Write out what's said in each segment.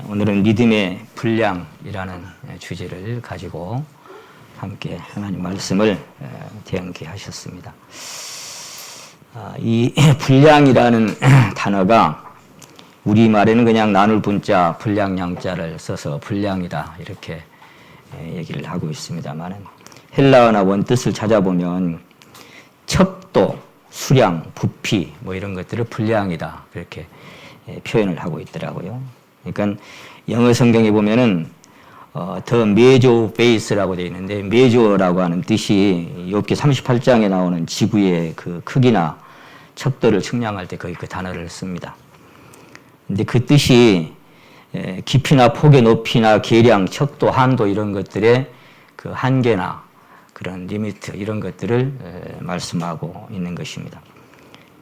오늘은 믿음의 분량이라는 주제를 가지고 함께 하나님 말씀을 대응하셨습니다. 이 분량이라는 단어가 우리말에는 그냥 나눌 분자, 분량 양자를 써서 분량이다 이렇게 얘기를 하고 있습니다만 헬라어나 원뜻을 찾아보면 척도, 수량, 부피 뭐 이런 것들을 분량이다 그렇게 표현을 하고 있더라고요. 그러니까 영어 성경에 보면은 더 메조 베이스라고 되어 있는데 메조라고 하는 뜻이 욥기 38장에 나오는 지구의 그 크기나 척도를 측량할 때 거의 그 단어를 씁니다. 근데 그 뜻이 깊이나 폭의 높이나 계량, 척도, 한도 이런 것들의 그 한계나 그런 리미트 이런 것들을 말씀하고 있는 것입니다.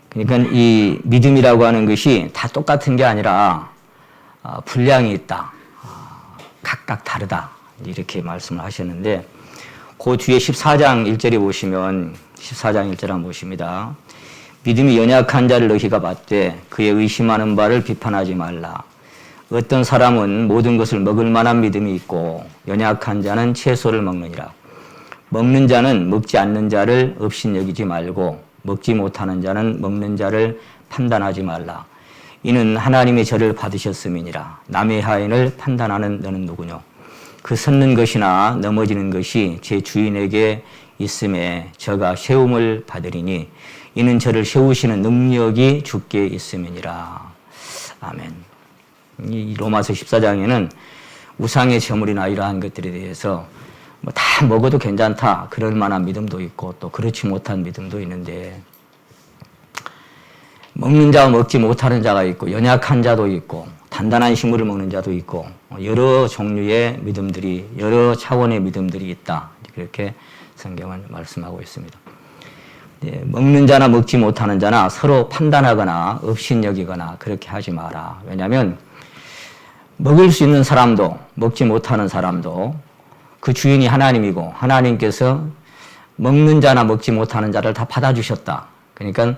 그러니까 이 믿음이라고 하는 것이 다 똑같은 게 아니라 분량이 있다. 각각 다르다. 이렇게 말씀을 하셨는데 그 뒤에 14장 1절에 보시면 14장 1절 한번 보십니다. 믿음이 연약한 자를 너희가 받되 그의 의심하는 바를 비판하지 말라. 어떤 사람은 모든 것을 먹을 만한 믿음이 있고 연약한 자는 채소를 먹느니라. 먹는 자는 먹지 않는 자를 업신여기지 말고 먹지 못하는 자는 먹는 자를 판단하지 말라. 이는 하나님의 저를 받으셨음이니라. 남의 하인을 판단하는 너는 누구뇨? 그 섰는 것이나 넘어지는 것이 제 주인에게 있음에 저가 세움을 받으리니 이는 저를 세우시는 능력이 주께 있음이니라. 아멘. 이 로마서 14장에는 우상의 제물이나 이러한 것들에 대해서 뭐 다 먹어도 괜찮다 그럴 만한 믿음도 있고 또 그렇지 못한 믿음도 있는데 먹는 자와 먹지 못하는 자가 있고 연약한 자도 있고 단단한 식물을 먹는 자도 있고 여러 종류의 믿음들이 여러 차원의 믿음들이 있다 그렇게 성경은 말씀하고 있습니다. 먹는 자나 먹지 못하는 자나 서로 판단하거나 업신여기거나 그렇게 하지 마라. 왜냐하면 먹을 수 있는 사람도 먹지 못하는 사람도 그 주인이 하나님이고 하나님께서 먹는 자나 먹지 못하는 자를 다 받아주셨다. 그러니까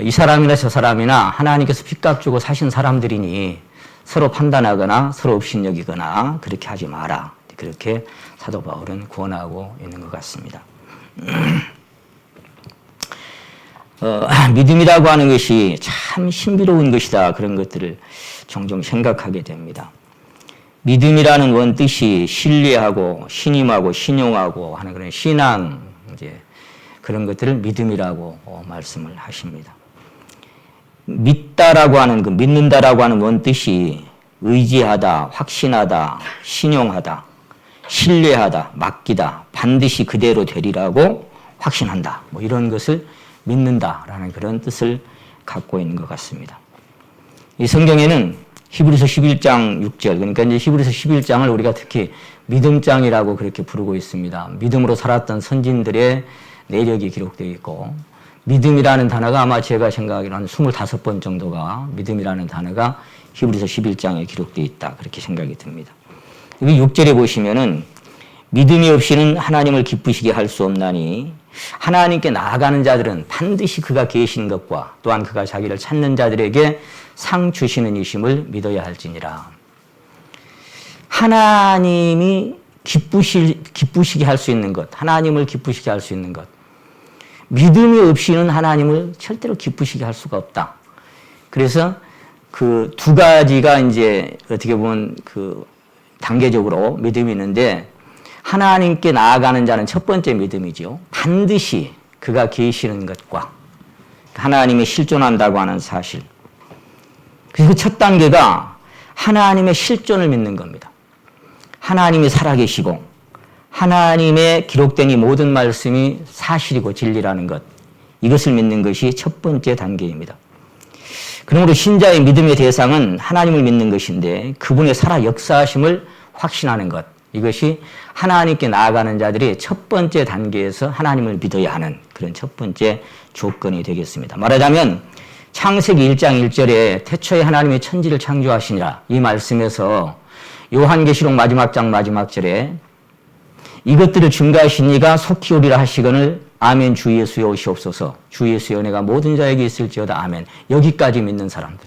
이 사람이나 저 사람이나 하나님께서 핏값 주고 사신 사람들이니 서로 판단하거나 서로 업신여기거나 그렇게 하지 마라. 그렇게 사도 바울은 권하고 있는 것 같습니다. 믿음이라고 하는 것이 참 신비로운 것이다. 그런 것들을 종종 생각하게 됩니다. 믿음이라는 원뜻이 신뢰하고 신임하고 신용하고 하는 그런 신앙 이제 그런 것들을 믿음이라고 말씀을 하십니다. 믿다라고 하는 그 믿는다라고 하는 원뜻이 의지하다, 확신하다, 신용하다, 신뢰하다, 맡기다, 반드시 그대로 되리라고 확신한다. 뭐 이런 것을 믿는다라는 그런 뜻을 갖고 있는 것 같습니다. 이 성경에는 히브리서 11장 6절 그러니까 이제 히브리서 11장을 우리가 특히 믿음장이라고 그렇게 부르고 있습니다. 믿음으로 살았던 선진들의 내력이 기록되어 있고 믿음이라는 단어가 아마 제가 생각하기로 한 25번 정도가 믿음이라는 단어가 히브리서 11장에 기록되어 있다 그렇게 생각이 듭니다. 여기 6절에 보시면은 믿음이 없이는 하나님을 기쁘시게 할 수 없나니 하나님께 나아가는 자들은 반드시 그가 계신 것과 또한 그가 자기를 찾는 자들에게 상 주시는 이심을 믿어야 할지니라. 하나님이 기쁘시게 할 수 있는 것, 하나님을 기쁘시게 할 수 있는 것. 믿음이 없이는 하나님을 절대로 기쁘시게 할 수가 없다. 그래서 그 두 가지가 이제 어떻게 보면 그 단계적으로 믿음이 있는데 하나님께 나아가는 자는 첫 번째 믿음이죠. 반드시 그가 계시는 것과 하나님이 실존한다고 하는 사실. 그래서 그 첫 단계가 하나님의 실존을 믿는 겁니다. 하나님이 살아계시고 하나님의 기록된 이 모든 말씀이 사실이고 진리라는 것. 이것을 믿는 것이 첫 번째 단계입니다. 그러므로 신자의 믿음의 대상은 하나님을 믿는 것인데 그분의 살아 역사하심을 확신하는 것. 이것이 하나님께 나아가는 자들이 첫 번째 단계에서 하나님을 믿어야 하는 그런 첫 번째 조건이 되겠습니다. 말하자면 창세기 1장 1절에 태초에 하나님이 천지를 창조하시니라 이 말씀에서 요한계시록 마지막 장 마지막 절에 이것들을 증거하신 이가 속히 오리라 하시거늘 아멘 주 예수여 오시옵소서. 주 예수의 은혜가 모든 자에게 있을지어다. 아멘. 여기까지 믿는 사람들.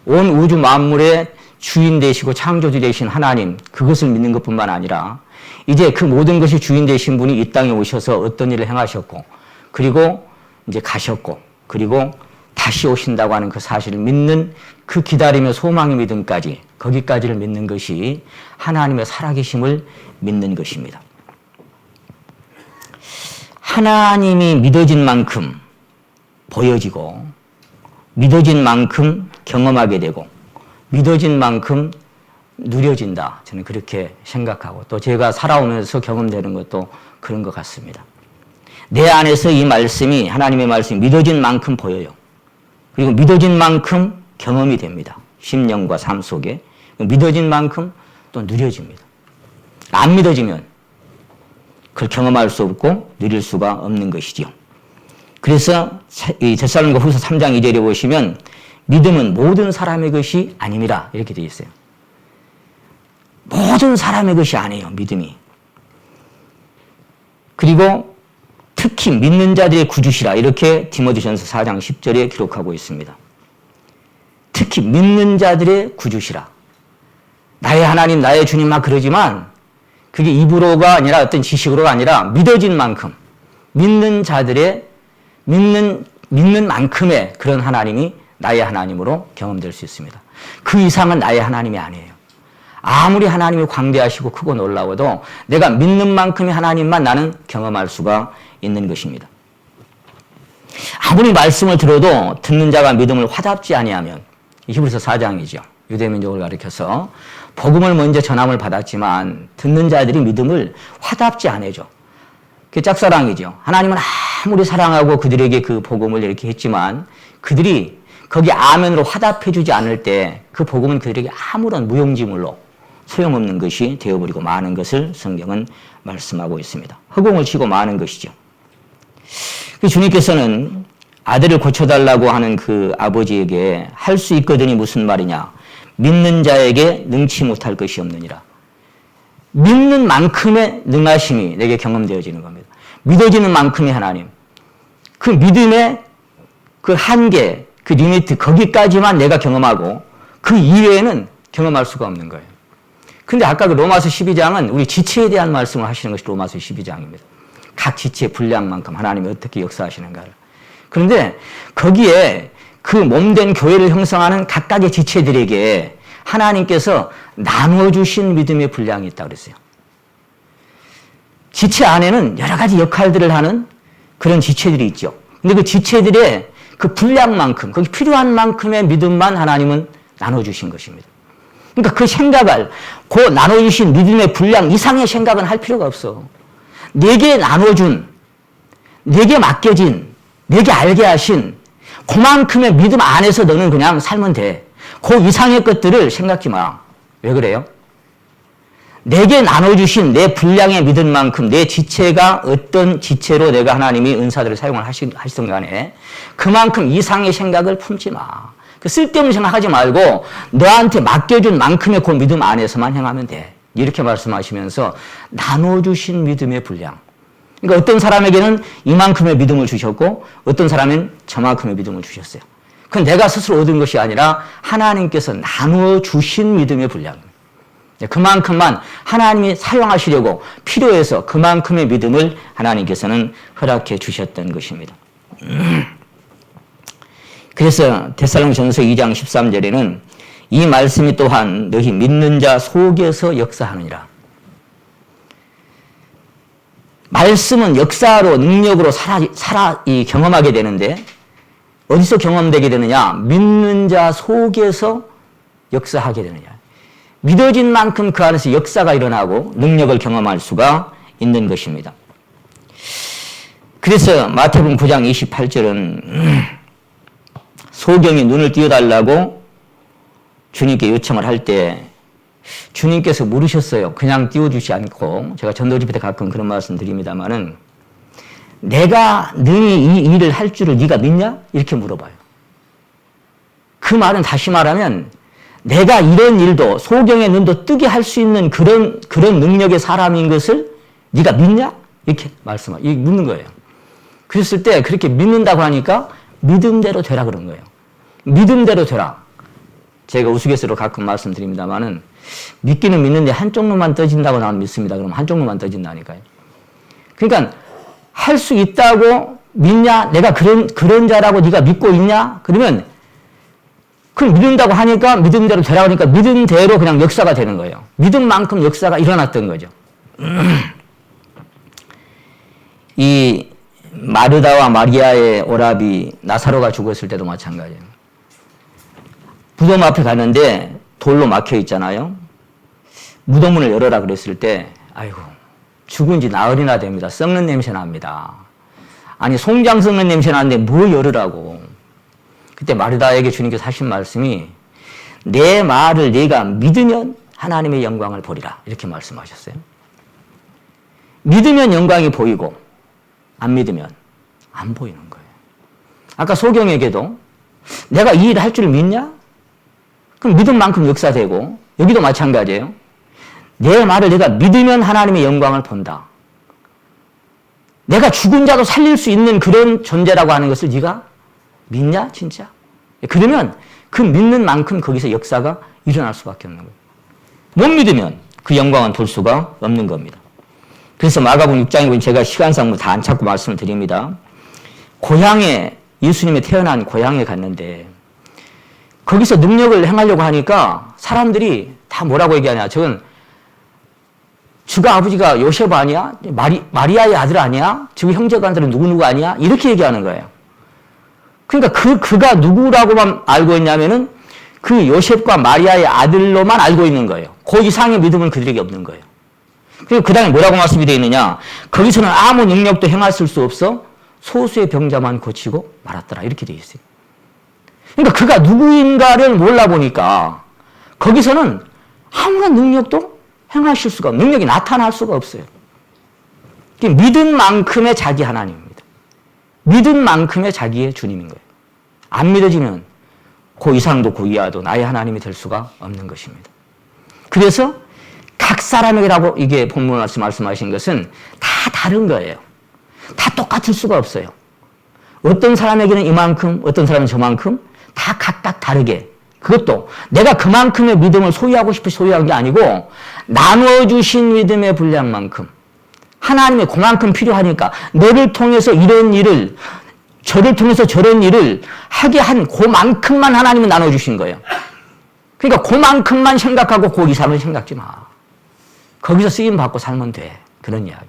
온 우주 만물의 주인 되시고 창조주 되신 하나님, 그것을 믿는 것뿐만 아니라 이제 그 모든 것이 주인 되신 분이 이 땅에 오셔서 어떤 일을 행하셨고, 그리고 이제 가셨고, 그리고 다시 오신다고 하는 그 사실을 믿는 그 기다림의 소망의 믿음까지, 거기까지를 믿는 것이 하나님의 살아계심을 믿는 것입니다. 하나님이 믿어진 만큼 보여지고, 믿어진 만큼 경험하게 되고, 믿어진 만큼 누려진다. 저는 그렇게 생각하고, 또 제가 살아오면서 경험되는 것도 그런 것 같습니다. 내 안에서 이 말씀이, 하나님의 말씀이 믿어진 만큼 보여요. 그리고 믿어진 만큼 경험이 됩니다. 심령과 삶 속에. 믿어진 만큼 또 누려집니다. 안 믿어지면 그걸 경험할 수 없고 누릴 수가 없는 것이죠. 그래서 이 데살로니가 후서 3장 2절에 보시면 믿음은 모든 사람의 것이 아닙니다. 이렇게 되어 있어요. 모든 사람의 것이 아니에요. 믿음이. 그리고 특히 믿는 자들의 구주시라. 이렇게 디모데전서 4장 10절에 기록하고 있습니다. 특히 믿는 자들의 구주시라. 나의 하나님, 나의 주님 막 그러지만 그게 입으로가 아니라 어떤 지식으로가 아니라 믿어진 만큼, 믿는 자들의 믿는 만큼의 그런 하나님이 나의 하나님으로 경험될 수 있습니다. 그 이상은 나의 하나님이 아니에요. 아무리 하나님이 광대하시고 크고 놀라워도 내가 믿는 만큼의 하나님만 나는 경험할 수가 있는 것입니다. 아무리 말씀을 들어도 듣는 자가 믿음을 화답지 아니하면, 히브리서 4장이죠. 유대민족을 가리켜서 복음을 먼저 전함을 받았지만 듣는 자들이 믿음을 화답지 않아줘. 그게 짝사랑이죠. 하나님은 아무리 사랑하고 그들에게 그 복음을 이렇게 했지만 그들이 거기 아멘으로 화답해주지 않을 때 그 복음은 그들에게 아무런 무용지물로 소용없는 것이 되어버리고 마는 것을 성경은 말씀하고 있습니다. 허공을 치고 마는 것이죠. 주님께서는 아들을 고쳐달라고 하는 그 아버지에게 할 수 있거든이 무슨 말이냐. 믿는 자에게 능치 못할 것이 없느니라. 믿는 만큼의 능하심이 내게 경험되어지는 겁니다. 믿어지는 만큼의 하나님. 그 믿음의 그 한계, 그 리미트, 거기까지만 내가 경험하고 그 이외에는 경험할 수가 없는 거예요. 근데 아까 그 로마서 12장은 우리 지체에 대한 말씀을 하시는 것이 로마서 12장입니다. 각 지체의 분량만큼 하나님이 어떻게 역사하시는가를. 그런데 거기에 그 몸된 교회를 형성하는 각각의 지체들에게 하나님께서 나눠주신 믿음의 분량이 있다고 그랬어요. 지체 안에는 여러 가지 역할들을 하는 그런 지체들이 있죠. 근데 그 지체들의 그 분량만큼, 거기 필요한 만큼의 믿음만 하나님은 나눠주신 것입니다. 그러니까 그 생각을, 그 나눠주신 믿음의 분량 이상의 생각은 할 필요가 없어. 내게 나눠준, 내게 맡겨진, 내게 알게 하신 그만큼의 믿음 안에서 너는 그냥 살면 돼. 그 이상의 것들을 생각지 마. 왜 그래요? 내게 나눠주신 내 분량의 믿음 만큼 내 지체가 어떤 지체로 내가 하나님이 은사들을 사용을 하시던 간에 그만큼 이상의 생각을 품지 마. 그 쓸데없는 생각하지 말고 너한테 맡겨준 만큼의 그 믿음 안에서만 행하면 돼. 이렇게 말씀하시면서 나눠주신 믿음의 분량. 그러니까 어떤 사람에게는 이만큼의 믿음을 주셨고 어떤 사람은 저만큼의 믿음을 주셨어요. 그건 내가 스스로 얻은 것이 아니라 하나님께서 나누어 주신 믿음의 분량입니다. 그만큼만 하나님이 사용하시려고 필요해서 그만큼의 믿음을 하나님께서는 허락해 주셨던 것입니다. 그래서 데살로니가전서 2장 13절에는 이 말씀이 또한 너희 믿는 자 속에서 역사하느니라. 말씀은 역사로 능력으로 경험하게 되는데 어디서 경험되게 되느냐? 믿는 자 속에서 역사하게 되느냐. 믿어진 만큼 그 안에서 역사가 일어나고 능력을 경험할 수가 있는 것입니다. 그래서 마태복음 9장 28절은 소경이 눈을 띄워달라고 주님께 요청을 할 때 주님께서 물으셨어요. 그냥 띄워주지 않고, 제가 전도집회 때 가끔 그런 말씀 드립니다만은, 내가 능히 이 일을 할 줄을 네가 믿냐? 이렇게 물어봐요. 그 말은 다시 말하면 내가 이런 일도 소경의 눈도 뜨게 할 수 있는 그런 능력의 사람인 것을 네가 믿냐? 이렇게 묻는 거예요. 그랬을 때 그렇게 믿는다고 하니까 믿음대로 되라 그런 거예요. 믿음대로 되라. 제가 우스갯소리로 가끔 말씀드립니다만은 믿기는 믿는데 한쪽 눈만 떠진다고 나는 믿습니다. 그러면 한쪽 눈만 떠진다니까요. 그러니까 할 수 있다고 믿냐? 내가 그런 자라고 네가 믿고 있냐? 그러면 그 믿는다고 하니까 믿음대로 되라고 하니까 믿음대로 그냥 역사가 되는 거예요. 믿음만큼 역사가 일어났던 거죠. 이 마르다와 마리아의 오라비 나사로가 죽었을 때도 마찬가지예요. 무덤 앞에 가는데 돌로 막혀 있잖아요. 무덤문을 열어라 그랬을 때 아이고 죽은 지 나흘이나 됩니다. 썩는 냄새 납니다. 아니 송장 썩는 냄새 나는데 뭘 열으라고. 그때 마르다에게 주님께서 하신 말씀이 내 말을 네가 믿으면 하나님의 영광을 보리라 이렇게 말씀하셨어요. 믿으면 영광이 보이고 안 믿으면 안 보이는 거예요. 아까 소경에게도 내가 이 일을 할 줄 믿냐? 그럼 믿은 만큼 역사되고 여기도 마찬가지예요. 내 말을 내가 믿으면 하나님의 영광을 본다. 내가 죽은 자도 살릴 수 있는 그런 존재라고 하는 것을 네가 믿냐? 진짜? 그러면 그 믿는 만큼 거기서 역사가 일어날 수밖에 없는 거예요. 못 믿으면 그 영광은 볼 수가 없는 겁니다. 그래서 마가복음 6장에 보면 제가 시간상 다 안 찾고 말씀을 드립니다. 고향에 예수님이 태어난 고향에 갔는데 거기서 능력을 행하려고 하니까 사람들이 다 뭐라고 얘기하냐. 저건 주가 아버지가 요셉 아니야? 마리아의 아들 아니야? 저 형제간들은 누구누구 아니야? 이렇게 얘기하는 거예요. 그러니까 그가 누구라고만 알고 있냐면은 그 요셉과 마리아의 아들로만 알고 있는 거예요. 그 이상의 믿음은 그들에게 없는 거예요. 그리고 그 다음에 뭐라고 말씀이 되어 있느냐? 거기서는 아무 능력도 행하실 수 없어 소수의 병자만 고치고 말았더라. 이렇게 되어 있어요. 그러니까 그가 누구인가를 몰라보니까 거기서는 아무런 능력도 행하실 수가 없어요. 능력이 나타날 수가 없어요. 믿은 만큼의 자기 하나님입니다. 믿은 만큼의 자기의 주님인 거예요. 안 믿어지면 그 이상도 그 이하도 나의 하나님이 될 수가 없는 것입니다. 그래서 각 사람에게라고 이게 본문 말씀하신 것은 다 다른 거예요. 다 똑같을 수가 없어요. 어떤 사람에게는 이만큼, 어떤 사람은 저만큼 다 각각 다르게. 그것도 내가 그만큼의 믿음을 소유하고 싶어서 소유한 게 아니고 나눠주신 믿음의 분량만큼 하나님의 그만큼 필요하니까 너를 통해서 이런 일을 저를 통해서 저런 일을 하게 한 그만큼만 하나님은 나눠주신 거예요. 그러니까 그만큼만 생각하고 그 이상을 생각지 마. 거기서 쓰임받고 살면 돼. 그런 이야기.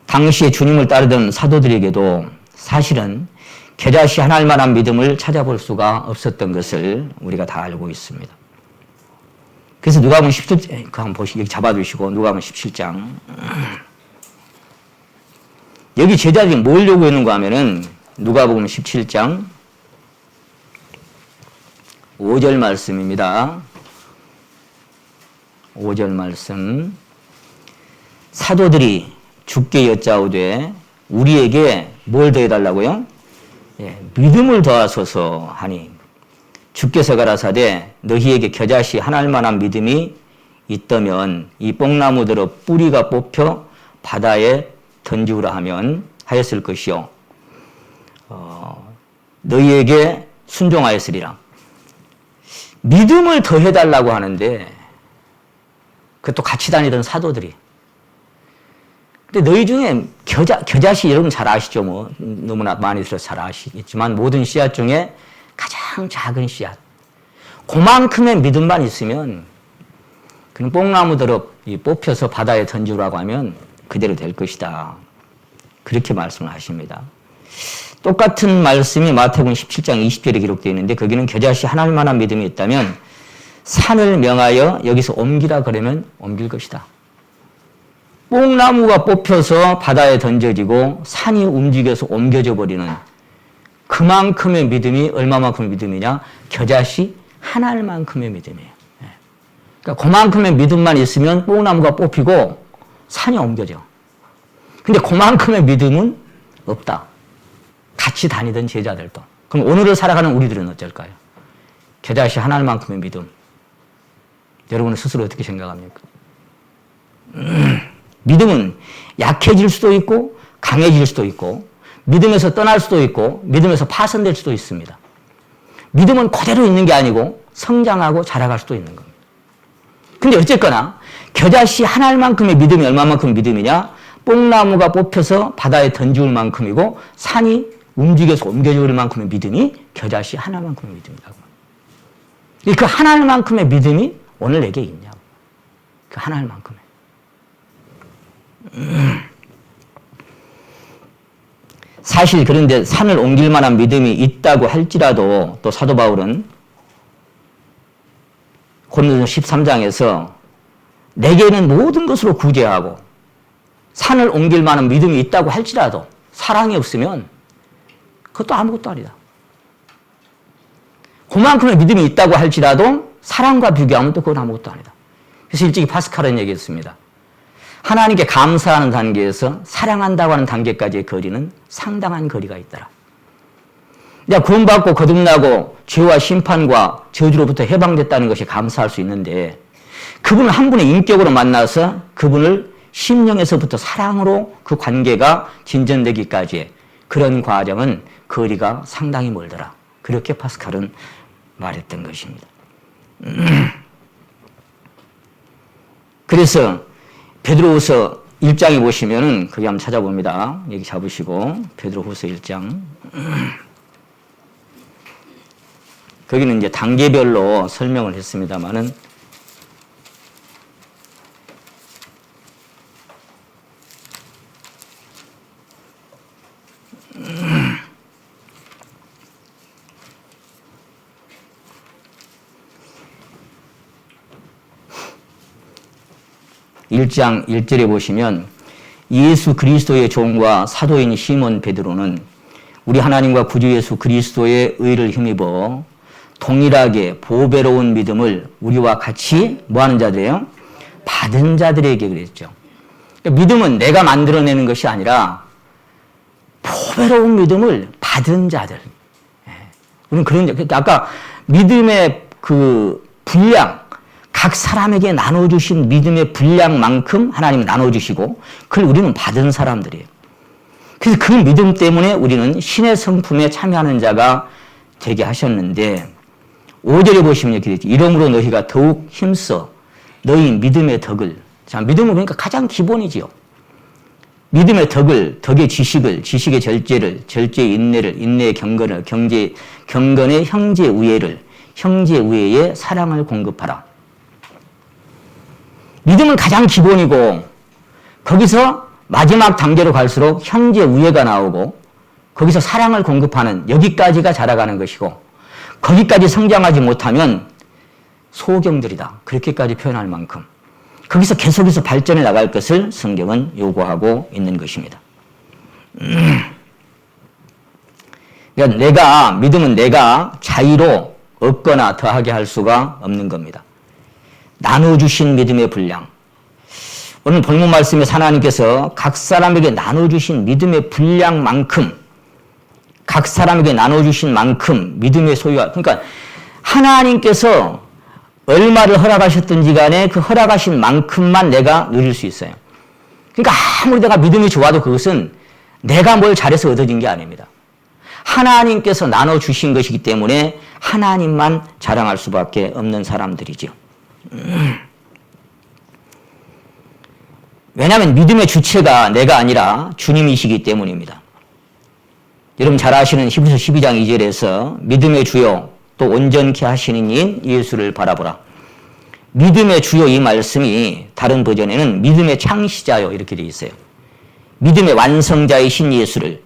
당시에 주님을 따르던 사도들에게도 사실은 겨자씨 하나일 만한 믿음을 찾아볼 수가 없었던 것을 우리가 다 알고 있습니다. 그래서 누가복음 17장, 그 한번 여기 잡아두시고 누가복음 17장. 여기 제자들이 뭘 요구했는가 하면은 누가복음 17장 5절 말씀입니다. 5절 말씀. 사도들이 주께 여짜오되 우리에게 뭘 더해달라고요? 예, 믿음을 더하소서 하니 주께서 가라사대 너희에게 겨자씨 하나일 만한 믿음이 있다면 이 뽕나무들의 뿌리가 뽑혀 바다에 던지우라 하면 하였을 것이요 너희에게 순종하였으리라. 믿음을 더해달라고 하는데 그것도 같이 다니던 사도들이. 근데 너희 중에 겨자씨 여러분 잘 아시죠? 뭐 너무나 많이 들어서 잘 아시겠지만 모든 씨앗 중에 가장 작은 씨앗. 그만큼의 믿음만 있으면 그런 뽕나무들을 뽑혀서 바다에 던지라고 하면 그대로 될 것이다. 그렇게 말씀을 하십니다. 똑같은 말씀이 마태복음 17장 20절에 기록되어 있는데 거기는 겨자씨 하나일 만한 믿음이 있다면 산을 명하여 여기서 옮기라 그러면 옮길 것이다. 뽕나무가 뽑혀서 바다에 던져지고 산이 움직여서 옮겨져 버리는 그만큼의 믿음이 얼마만큼의 믿음이냐? 겨자씨 하나일 만큼의 믿음이에요. 그러니까 그만큼의 믿음만 있으면 뽕나무가 뽑히고 산이 옮겨져. 근데 그만큼의 믿음은 없다. 같이 다니던 제자들도. 그럼 오늘을 살아가는 우리들은 어쩔까요? 겨자씨 하나일 만큼의 믿음. 여러분은 스스로 어떻게 생각합니까? 믿음은 약해질 수도 있고 강해질 수도 있고 믿음에서 떠날 수도 있고 믿음에서 파손될 수도 있습니다. 믿음은 그대로 있는 게 아니고 성장하고 자라갈 수도 있는 겁니다. 근데 어쨌거나 겨자씨 한 알만큼의 믿음이 얼마만큼 믿음이냐? 뽕나무가 뽑혀서 바다에 던지울 만큼이고 산이 움직여서 옮겨줄 만큼의 믿음이 겨자씨 하나만큼의 믿음이라고. 그 한 알만큼의 믿음이 오늘 내게 있냐고. 그 한 알만큼의. 사실 그런데 산을 옮길 만한 믿음이 있다고 할지라도 또 사도 바울은 고린도서 13장에서 내게는 모든 것으로 구제하고 산을 옮길 만한 믿음이 있다고 할지라도 사랑이 없으면 그것도 아무것도 아니다. 그만큼의 믿음이 있다고 할지라도 사랑과 비교하면 또 그건 아무것도 아니다. 그래서 일찍이 파스칼은 얘기했습니다. 하나님께 감사하는 단계에서 사랑한다고 하는 단계까지의 거리는 상당한 거리가 있더라. 내가 구원받고 거듭나고 죄와 심판과 저주로부터 해방됐다는 것이 감사할 수 있는데 그분을 한 분의 인격으로 만나서 그분을 심령에서부터 사랑으로 그 관계가 진전되기까지의 그런 과정은 거리가 상당히 멀더라. 그렇게 파스칼은 말했던 것입니다. 그래서 베드로후서 1장에 보시면은 거기 한번 찾아봅니다. 여기 잡으시고 베드로후서 1장. 거기는 이제 단계별로 설명을 했습니다만은 (1장 1절에) 보시면 예수 그리스도의 종과 사도인 시몬 베드로는 우리 하나님과 구주 예수 그리스도의 의를 힘입어 동일하게 보배로운 믿음을 우리와 같이 뭐하는 자들이에요? 받은 자들에게 그랬죠. 그러니까 믿음은 내가 만들어내는 것이 아니라 보배로운 믿음을 받은 자들. 우리는 그런, 그러니까 아까 믿음의 그 분량, 각 사람에게 나눠주신 믿음의 분량만큼 하나님이 나눠주시고 그걸 우리는 받은 사람들이에요. 그래서 그 믿음 때문에 우리는 신의 성품에 참여하는 자가 되게 하셨는데 5절에 보시면 이렇게 되죠. 이러므로 너희가 더욱 힘써 너희 믿음의 덕을. 자, 믿음은 그러니까 가장 기본이지요. 믿음의 덕을, 덕의 지식을, 지식의 절제를, 절제의 인내를, 인내의 경건을, 경건의 형제 우애를, 형제 우애의 사랑을 공급하라. 믿음은 가장 기본이고 거기서 마지막 단계로 갈수록 형제 우애가 나오고 거기서 사랑을 공급하는 여기까지가 자라가는 것이고 거기까지 성장하지 못하면 소경들이다. 그렇게까지 표현할 만큼 거기서 계속해서 발전해 나갈 것을 성경은 요구하고 있는 것입니다. 그러니까 믿음은 내가 자의로 얻거나 더하게 할 수가 없는 겁니다. 나눠주신 믿음의 분량. 오늘 본문 말씀에서 하나님께서 각 사람에게 나눠주신 믿음의 분량만큼 각 사람에게 나눠주신 만큼 믿음의 소유와 그러니까 하나님께서 얼마를 허락하셨든지 간에 그 허락하신 만큼만 내가 누릴 수 있어요. 그러니까 아무리 내가 믿음이 좋아도 그것은 내가 뭘 잘해서 얻어진 게 아닙니다. 하나님께서 나눠주신 것이기 때문에 하나님만 자랑할 수밖에 없는 사람들이죠. 왜냐하면 믿음의 주체가 내가 아니라 주님이시기 때문입니다. 여러분 잘 아시는 히브리서 12장 2절에서 믿음의 주요 또 온전케 하시는 이인 예수를 바라보라. 믿음의 주요 이 말씀이 다른 버전에는 믿음의 창시자요 이렇게 되어 있어요. 믿음의 완성자이신 예수를,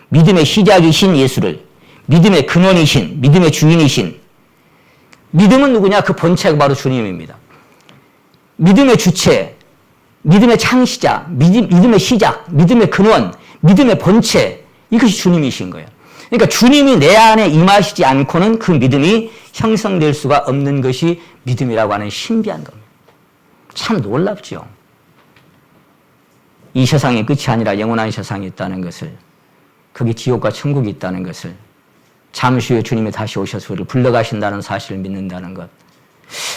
믿음의 시작이신 예수를, 믿음의 근원이신, 믿음의 주인이신. 믿음은 누구냐? 그 본체가 바로 주님입니다. 믿음의 주체, 믿음의 창시자, 믿음의 시작, 믿음의 근원, 믿음의 본체, 이것이 주님이신 거예요. 그러니까 주님이 내 안에 임하시지 않고는 그 믿음이 형성될 수가 없는 것이 믿음이라고 하는 신비한 겁니다. 참 놀랍죠. 이 세상의 끝이 아니라 영원한 세상이 있다는 것을, 거기 지옥과 천국이 있다는 것을, 잠시 후에 주님이 다시 오셔서 우리를 불러가신다는 사실을 믿는다는 것,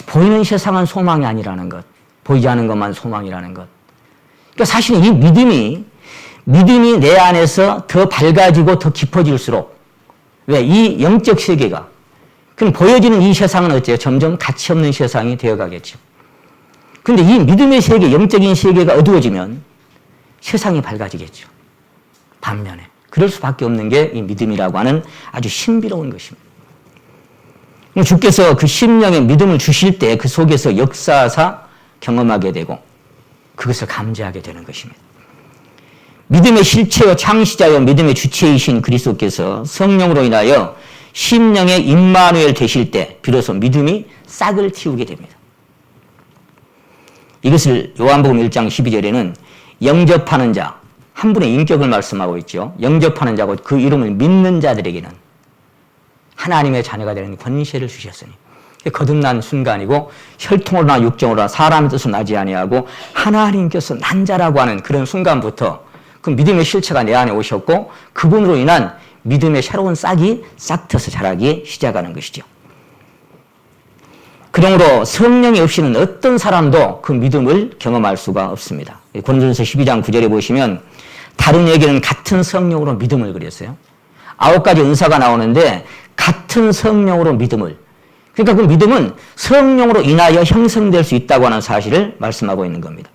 보이는 세상은 소망이 아니라는 것, 보이지 않는 것만 소망이라는 것, 그러니까 사실은 이 믿음이 내 안에서 더 밝아지고 더 깊어질수록, 왜? 이 영적 세계가, 그럼 보여지는 이 세상은 어째요? 점점 가치 없는 세상이 되어가겠죠. 그런데 이 믿음의 세계, 영적인 세계가 어두워지면 세상이 밝아지겠죠. 반면에. 그럴 수밖에 없는 게 이 믿음이라고 하는 아주 신비로운 것입니다. 주께서 그 심령의 믿음을 주실 때 그 속에서 역사하사 경험하게 되고 그것을 감지하게 되는 것입니다. 믿음의 실체요 창시자요 믿음의 주체이신 그리스도께서 성령으로 인하여 심령의 임마누엘 되실 때 비로소 믿음이 싹을 틔우게 됩니다. 이것을 요한복음 1장 12절에는 영접하는 자, 한 분의 인격을 말씀하고 있죠. 영접하는 자고 그 이름을 믿는 자들에게는 하나님의 자녀가 되는 권세를 주셨으니, 거듭난 순간이고 혈통으로나 육정으로나 사람의 뜻으로 나지 아니하고 하나님께서 난 자라고 하는 그런 순간부터 그 믿음의 실체가 내 안에 오셨고 그분으로 인한 믿음의 새로운 싹이 싹트서 자라기 시작하는 것이죠. 그러므로 성령이 없이는 어떤 사람도 그 믿음을 경험할 수가 없습니다. 고린도전서 12장 9절에 보시면 다른 얘기는 같은 성령으로 믿음을 그렸어요. 9가지 은사가 나오는데 같은 성령으로 믿음을, 그러니까 그 믿음은 성령으로 인하여 형성될 수 있다고 하는 사실을 말씀하고 있는 겁니다.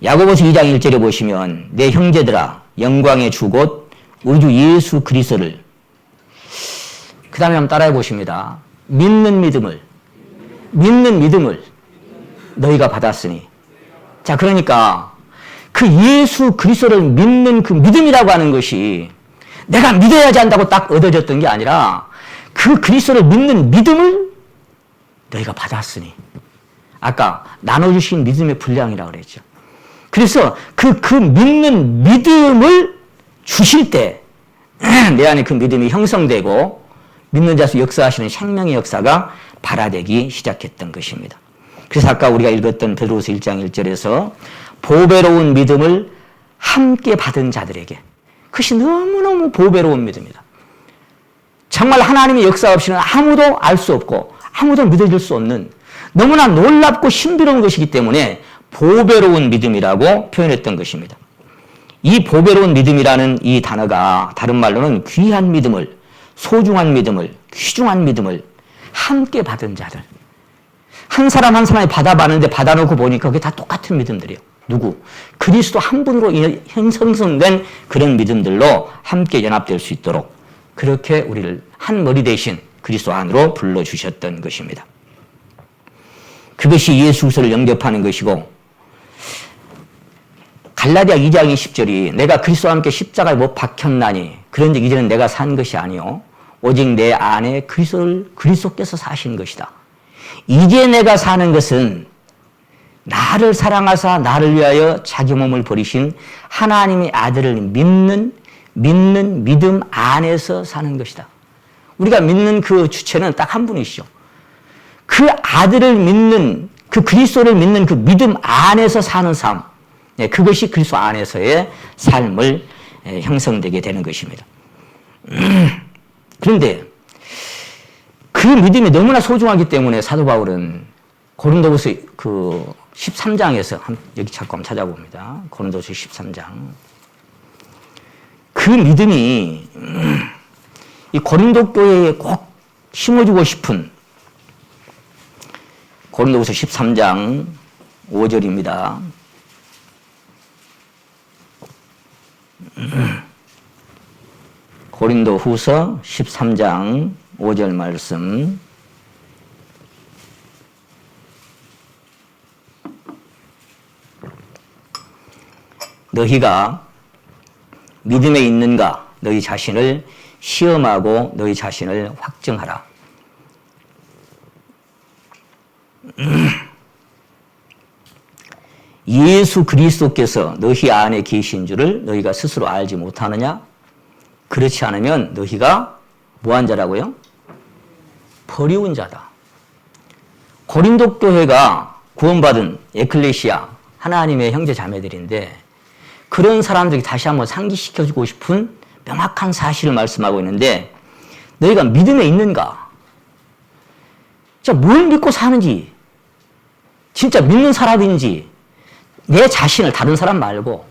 야고보서 2장 1절에 보시면 내 형제들아 영광의 주 곧 우리 주 예수 그리스도를, 그 다음에 한번 따라해 보십니다. 믿는 믿음을 너희가 받았으니. 자, 그러니까 그 예수 그리스도를 믿는 그 믿음이라고 하는 것이 내가 믿어야지 한다고 딱 얻어졌던 게 아니라 그 그리스도를 믿는 믿음을 너희가 받았으니. 아까 나눠주신 믿음의 분량이라고 그랬죠. 그래서 그 믿는 믿음을 주실 때 내 안에 그 믿음이 형성되고 믿는 자수 역사하시는 생명의 역사가 발화되기 시작했던 것입니다. 그래서 아까 우리가 읽었던 베드로서 1장 1절에서 보배로운 믿음을 함께 받은 자들에게, 그것이 너무너무 보배로운 믿음이다. 정말 하나님의 역사 없이는 아무도 알 수 없고 아무도 믿어줄 수 없는 너무나 놀랍고 신비로운 것이기 때문에 보배로운 믿음이라고 표현했던 것입니다. 이 보배로운 믿음이라는 이 단어가 다른 말로는 귀한 믿음을, 소중한 믿음을, 귀중한 믿음을 함께 받은 자들. 한 사람 한 사람이 받아봤는데 받아놓고 보니까 그게 다 똑같은 믿음들이에요. 누구? 그리스도 한 분으로 형성된 그런 믿음들로 함께 연합될 수 있도록 그렇게 우리를 한 머리 대신 그리스도 안으로 불러주셨던 것입니다. 그것이 예수 그리스도를 영접하는 것이고, 갈라디아 2장 20절이 내가 그리스도와 함께 십자가에 못 박혔나니 그런즉 이제는 내가 산 것이 아니요 오직 내 안에 그리스도께서 사신 것이다. 이제 내가 사는 것은 나를 사랑하사 나를 위하여 자기 몸을 버리신 하나님의 아들을 믿는 믿음 안에서 사는 것이다. 우리가 믿는 그 주체는 딱 한 분이시죠. 그 아들을 믿는, 그 그리스도를 믿는 그 믿음 안에서 사는 삶, 그것이 그리스도 안에서의 삶을 형성되게 되는 것입니다. 그런데 그 믿음이 너무나 소중하기 때문에 사도 바울은 고린도후서 그 13장에서 여기 자꾸 한번 찾아봅니다. 고린도후서 13장. 그 믿음이 이 고린도 교회에 꼭 심어주고 싶은, 고린도후서 13장 5절입니다. 고린도후서 13장 5절 말씀. 너희가 믿음에 있는가 너희 자신을 시험하고 너희 자신을 확증하라. 예수 그리스도께서 너희 안에 계신 줄을 너희가 스스로 알지 못하느냐? 그렇지 않으면 너희가 뭐한 자라고요? 버리운 자다. 고린도 교회가 구원받은 에클레시아, 하나님의 형제 자매들인데 그런 사람들이 다시 한번 상기시켜주고 싶은 명확한 사실을 말씀하고 있는데, 너희가 믿음에 있는가? 진짜 뭘 믿고 사는지, 진짜 믿는 사람인지, 내 자신을, 다른 사람 말고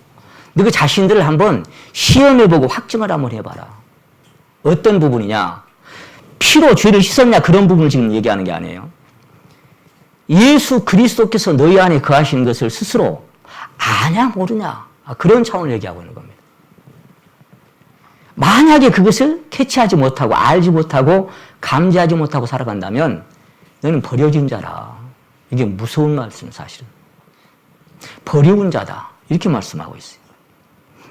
너 자신들을 한번 시험해보고 확증을 한번 해봐라. 어떤 부분이냐? 피로 죄를 씻었냐? 그런 부분을 지금 얘기하는 게 아니에요. 예수 그리스도께서 너희 안에 거하시는 것을 스스로 아냐 모르냐? 그런 차원을 얘기하고 있는 겁니다. 만약에 그것을 캐치하지 못하고 알지 못하고 감지하지 못하고 살아간다면 너는 버려진 자라. 이게 무서운 말씀 사실은. 버리운 자다. 이렇게 말씀하고 있어요.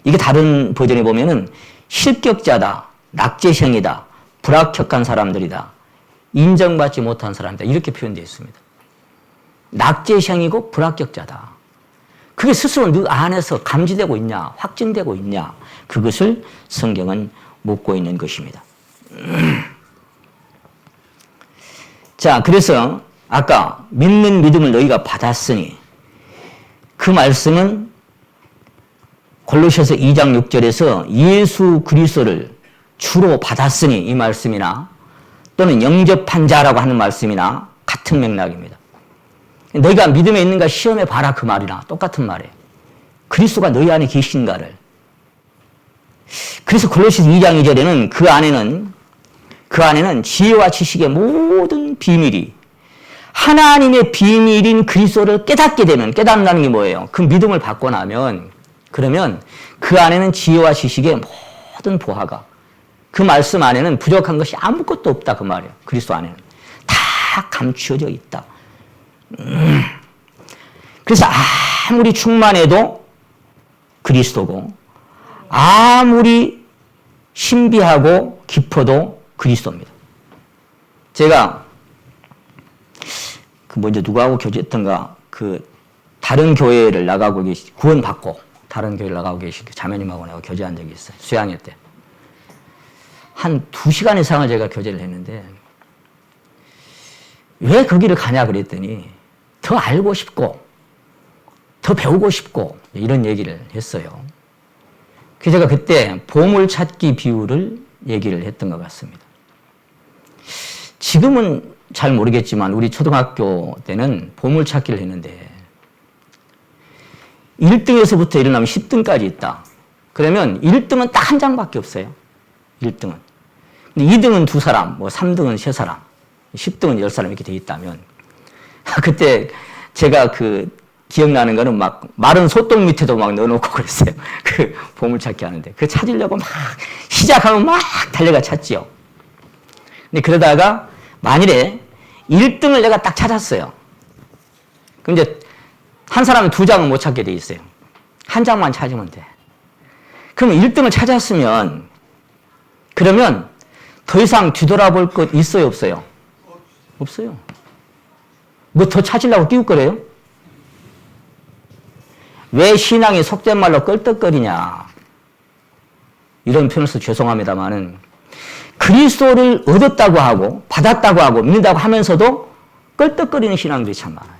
이게 다른 버전에 보면은 실격자다, 낙제생이다, 불합격한 사람들이다, 인정받지 못한 사람이다. 이렇게 표현되어 있습니다. 낙제생이고 불합격자다. 그게 스스로 너 안에서 감지되고 있냐, 확증되고 있냐, 그것을 성경은 묻고 있는 것입니다. 자, 그래서 아까 믿는 믿음을 너희가 받았으니 그 말씀은 골로새서 2장 6절에서 예수 그리스도를 주로 받았으니 이 말씀이나 또는 영접한 자라고 하는 말씀이나 같은 맥락입니다. 너희가 믿음에 있는가 시험해 봐라 그 말이나 똑같은 말이에요. 그리스도가 너희 안에 계신가를. 그래서 골로새서 2장 2절에는 그 안에는 지혜와 지식의 모든 비밀이 하나님의 비밀인 그리스도를 깨닫게 되면, 깨닫는다는 게 뭐예요? 그 믿음을 받고 나면, 그러면 그 안에는 지혜와 지식의 모든 보화가, 그 말씀 안에는 부족한 것이 아무것도 없다 그 말이에요. 그리스도 안에는 다 감추어져 있다. 그래서 아무리 충만해도 그리스도고, 아무리 신비하고 깊어도 그리스도입니다. 제가 먼저 누구하고 교제했던가, 다른 교회를 나가고 구원받고 다른 교회를 나가고 계신 자매님하고 내가 교제한 적이 있어요. 수양회 때. 한 2시간 이상을 제가 교제를 했는데, 왜 거기를 가냐 그랬더니, 더 알고 싶고, 더 배우고 싶고, 이런 얘기를 했어요. 그래서 제가 그때 보물찾기 비유를 얘기를 했던 것 같습니다. 지금은 잘 모르겠지만 우리 초등학교 때는 보물찾기를 했는데 1등에서부터 일어나면 10등까지 있다. 그러면 1등은 딱 한 장밖에 없어요. 1등은. 근데 2등은 2사람, 3등은 3사람, 10등은 10사람 이렇게 돼 있다면 그때 제가 기억나는 거는 막 마른 소똥 밑에도 막 넣어놓고 그랬어요. 보물찾기 하는데. 찾으려고 막 시작하면 막 달려가 찾지요. 근데 그러다가 만일에 1등을 내가 딱 찾았어요. 그럼 이제 한 사람은 2장은 못 찾게 돼 있어요. 한 장만 찾으면 돼. 그러면 1등을 찾았으면 그러면 더 이상 뒤돌아볼 것 있어요, 없어요? 없어요. 뭐 더 찾으려고 끼웃거려요? 왜 신앙이 속된 말로 껄떡거리냐. 이런 표현을 써서 죄송합니다만은 그리스도를 얻었다고 하고 받았다고 하고 믿는다고 하면서도 껄떡거리는 신앙들이 참 많아요.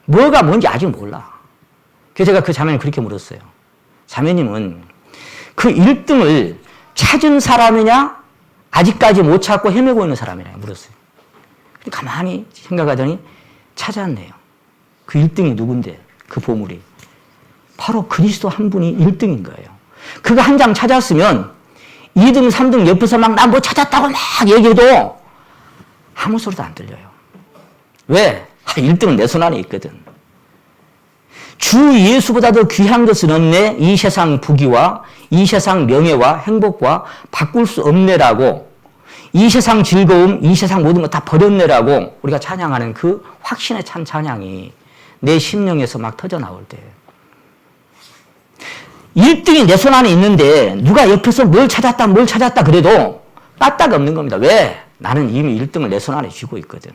뭐가 뭔지 아직 몰라. 그래서 제가 그 자매님 그렇게 물었어요. 자매님은 그 1등을 찾은 사람이냐 아직까지 못 찾고 헤매고 있는 사람이냐 물었어요. 가만히 생각하더니 찾았네요. 그 1등이 누군데 그 보물이 바로 그리스도 한 분이 1등인 거예요. 그거 한 장 찾았으면 2등, 3등 옆에서 막 나 뭐 찾았다고 막 얘기해도 아무 소리도 안 들려요. 왜? 1등은 내 손 안에 있거든. 주 예수보다 더 귀한 것은 없네. 이 세상 부귀와 이 세상 명예와 행복과 바꿀 수 없네라고, 이 세상 즐거움, 이 세상 모든 거 다 버렸네라고 우리가 찬양하는 그 확신에 찬 찬양이 내 심령에서 막 터져 나올 때 1등이 내 손 안에 있는데 누가 옆에서 뭘 찾았다 그래도 빠딱 없는 겁니다. 왜? 나는 이미 1등을 내 손 안에 쥐고 있거든.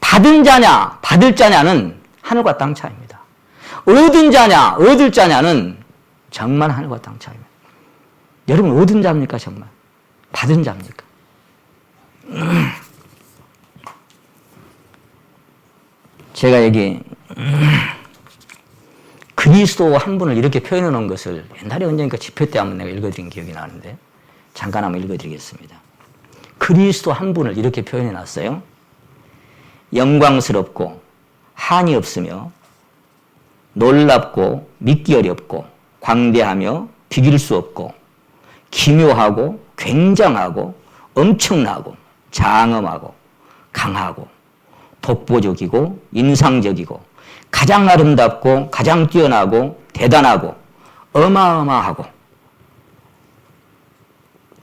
받은 자냐 받을 자냐는 하늘과 땅 차이입니다. 얻은 자냐 얻을 자냐는 정말 하늘과 땅 차이입니다. 여러분 얻은 자입니까 정말? 받은 자입니까? 제가 여기 그리스도 한 분을 이렇게 표현해 놓은 것을 옛날에 언젠가 집회 때 한번 내가 읽어드린 기억이 나는데 잠깐 한번 읽어드리겠습니다. 그리스도 한 분을 이렇게 표현해 놨어요. 영광스럽고 한이 없으며 놀랍고 믿기 어렵고 광대하며 비길 수 없고 기묘하고 굉장하고 엄청나고 장엄하고 강하고 독보적이고 인상적이고 가장 아름답고 가장 뛰어나고 대단하고 어마어마하고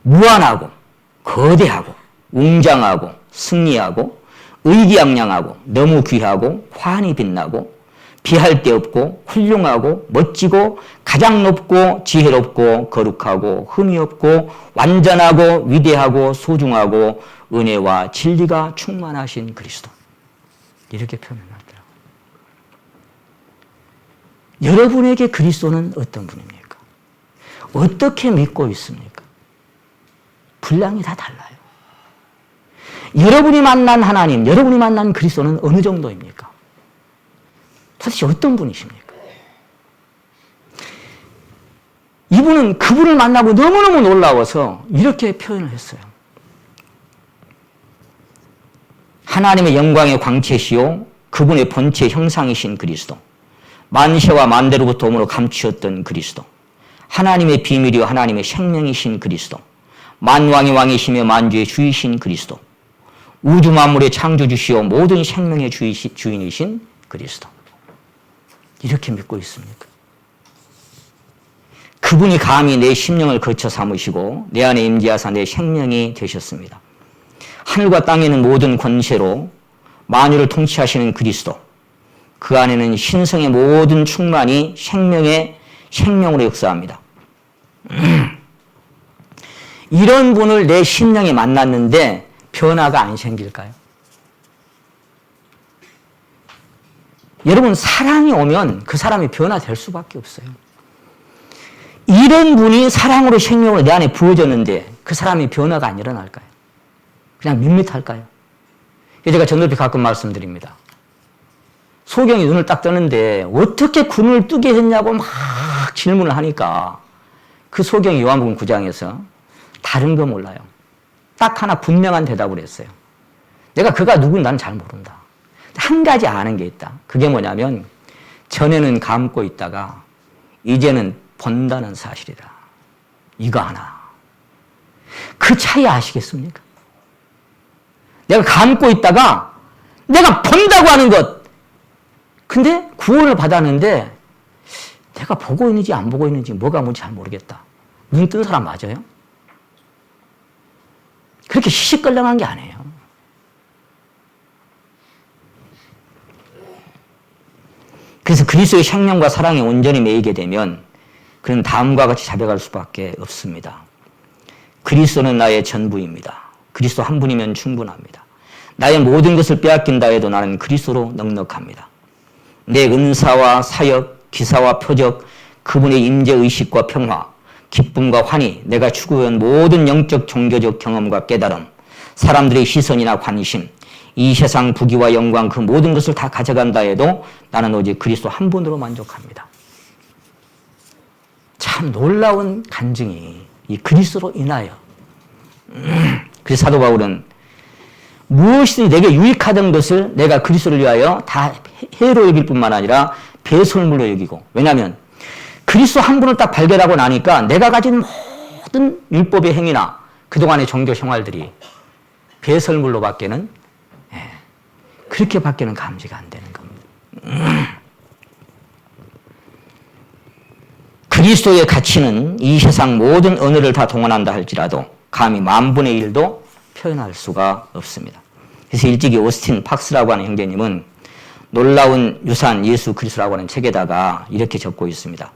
무한하고 거대하고 웅장하고 승리하고 의기양양하고 너무 귀하고 환히 빛나고 비할 데 없고 훌륭하고 멋지고 가장 높고 지혜롭고 거룩하고 흠이 없고 완전하고 위대하고 소중하고 은혜와 진리가 충만하신 그리스도. 이렇게 표현하더라고요. 여러분에게 그리스도는 어떤 분입니까? 어떻게 믿고 있습니까? 분량이 다 달라요. 여러분이 만난 하나님, 여러분이 만난 그리스도는 어느 정도입니까? 도대체 어떤 분이십니까? 이분은 그분을 만나고 너무너무 놀라워서 이렇게 표현을 했어요. 하나님의 영광의 광채시요 그분의 본체 형상이신 그리스도, 만세와 만대로부터 오므로 감추었던 그리스도, 하나님의 비밀이요 하나님의 생명이신 그리스도, 만왕의 왕이시며 만주의 주이신 그리스도, 우주 만물의 창조주시요 모든 생명의 주인이신 그리스도. 이렇게 믿고 있습니까? 그분이 감히 내 심령을 거쳐 삼으시고 내 안에 임재하사 내 생명이 되셨습니다. 하늘과 땅에는 모든 권세로 만유를 통치하시는 그리스도, 그 안에는 신성의 모든 충만이 생명으로 역사합니다. 이런 분을 내 심령에 만났는데 변화가 안 생길까요? 여러분, 사랑이 오면 그 사람이 변화될 수밖에 없어요. 이런 분이 사랑으로 생명으로 내 안에 부어졌는데 그 사람이 변화가 안 일어날까요? 그냥 밋밋할까요? 제가 전도에 가끔 말씀드립니다. 소경이 눈을 딱 뜨는데 어떻게 그 눈을 뜨게 했냐고 막 질문을 하니까 그 소경이 요한복음 9장에서 다른 거 몰라요. 딱 하나 분명한 대답을 했어요. 내가 그가 누군지 나는 잘 모른다. 한 가지 아는 게 있다. 그게 뭐냐면 전에는 감고 있다가 이제는 본다는 사실이다. 이거 하나. 그 차이 아시겠습니까? 내가 감고 있다가 내가 본다고 하는 것. 근데 구원을 받았는데 내가 보고 있는지 안 보고 있는지 뭐가 뭔지 잘 모르겠다. 눈 뜬 사람 맞아요? 그렇게 시시껄렁한 게 아니에요. 그래서 그리스도의 생명과 사랑에 온전히 매이게 되면 그는 다음과 같이 자백할 수밖에 없습니다. 그리스도는 나의 전부입니다. 그리스도 한 분이면 충분합니다. 나의 모든 것을 빼앗긴다 해도 나는 그리스도로 넉넉합니다. 내 은사와 사역, 기사와 표적, 그분의 임재의식과 평화, 기쁨과 환희, 내가 추구해온 모든 영적 종교적 경험과 깨달음, 사람들의 시선이나 관심, 이 세상 부귀와 영광 그 모든 것을 다 가져간다 해도 나는 오직 그리스도 한 분으로 만족합니다. 참 놀라운 간증이 이 그리스도로 인하여. 그래서 사도 바울은 무엇이든 내게 유익하던 것을 내가 그리스도를 위하여 다 해로 여길 뿐만 아니라 배설물로 여기고, 왜냐하면 그리스도 한 분을 딱 발견하고 나니까 내가 가진 모든 율법의 행위나 그동안의 종교 생활들이 배설물로 밖에는 그렇게 밖에는 감지가 안 되는 겁니다. 그리스도의 가치는 이 세상 모든 언어를 다 동원한다 할지라도 감히 10,000,000의 1도 표현할 수가 없습니다. 그래서 일찍이 오스틴 팍스라고 하는 형제님은 놀라운 유산 예수 그리스도라고 하는 책에다가 이렇게 적고 있습니다.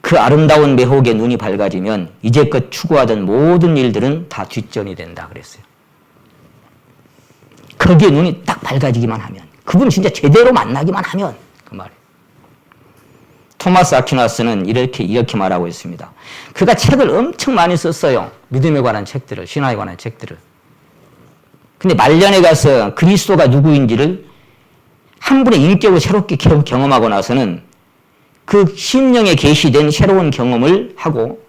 그 아름다운 매혹에 눈이 밝아지면 이제껏 추구하던 모든 일들은 다 뒷전이 된다 그랬어요. 거기에 눈이 딱 밝아지기만 하면, 그분 진짜 제대로 만나기만 하면 그 말이에요. 토마스 아퀴나스는 이렇게 말하고 있습니다. 그가 책을 엄청 많이 썼어요. 믿음에 관한 책들을, 신화에 관한 책들을. 근데 말년에 가서 그리스도가 누구인지를 한 분의 인격을 새롭게 경험하고 나서는 그 심령에 계시된 새로운 경험을 하고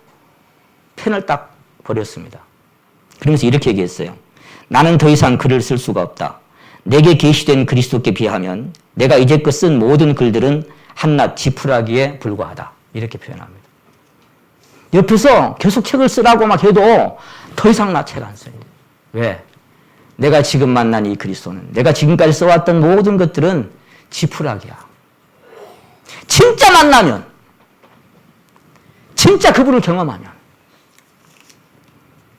펜을 딱 버렸습니다. 그러면서 이렇게 얘기했어요. 나는 더 이상 글을 쓸 수가 없다. 내게 계시된 그리스도께 비하면 내가 이제껏 쓴 모든 글들은 한낱 지푸라기에 불과하다. 이렇게 표현합니다. 옆에서 계속 책을 쓰라고 막 해도 더 이상 나 책 안 써요. 왜? 내가 지금 만난 이 그리스도는, 내가 지금까지 써왔던 모든 것들은 지푸라기야. 진짜 만나면, 진짜 그분을 경험하면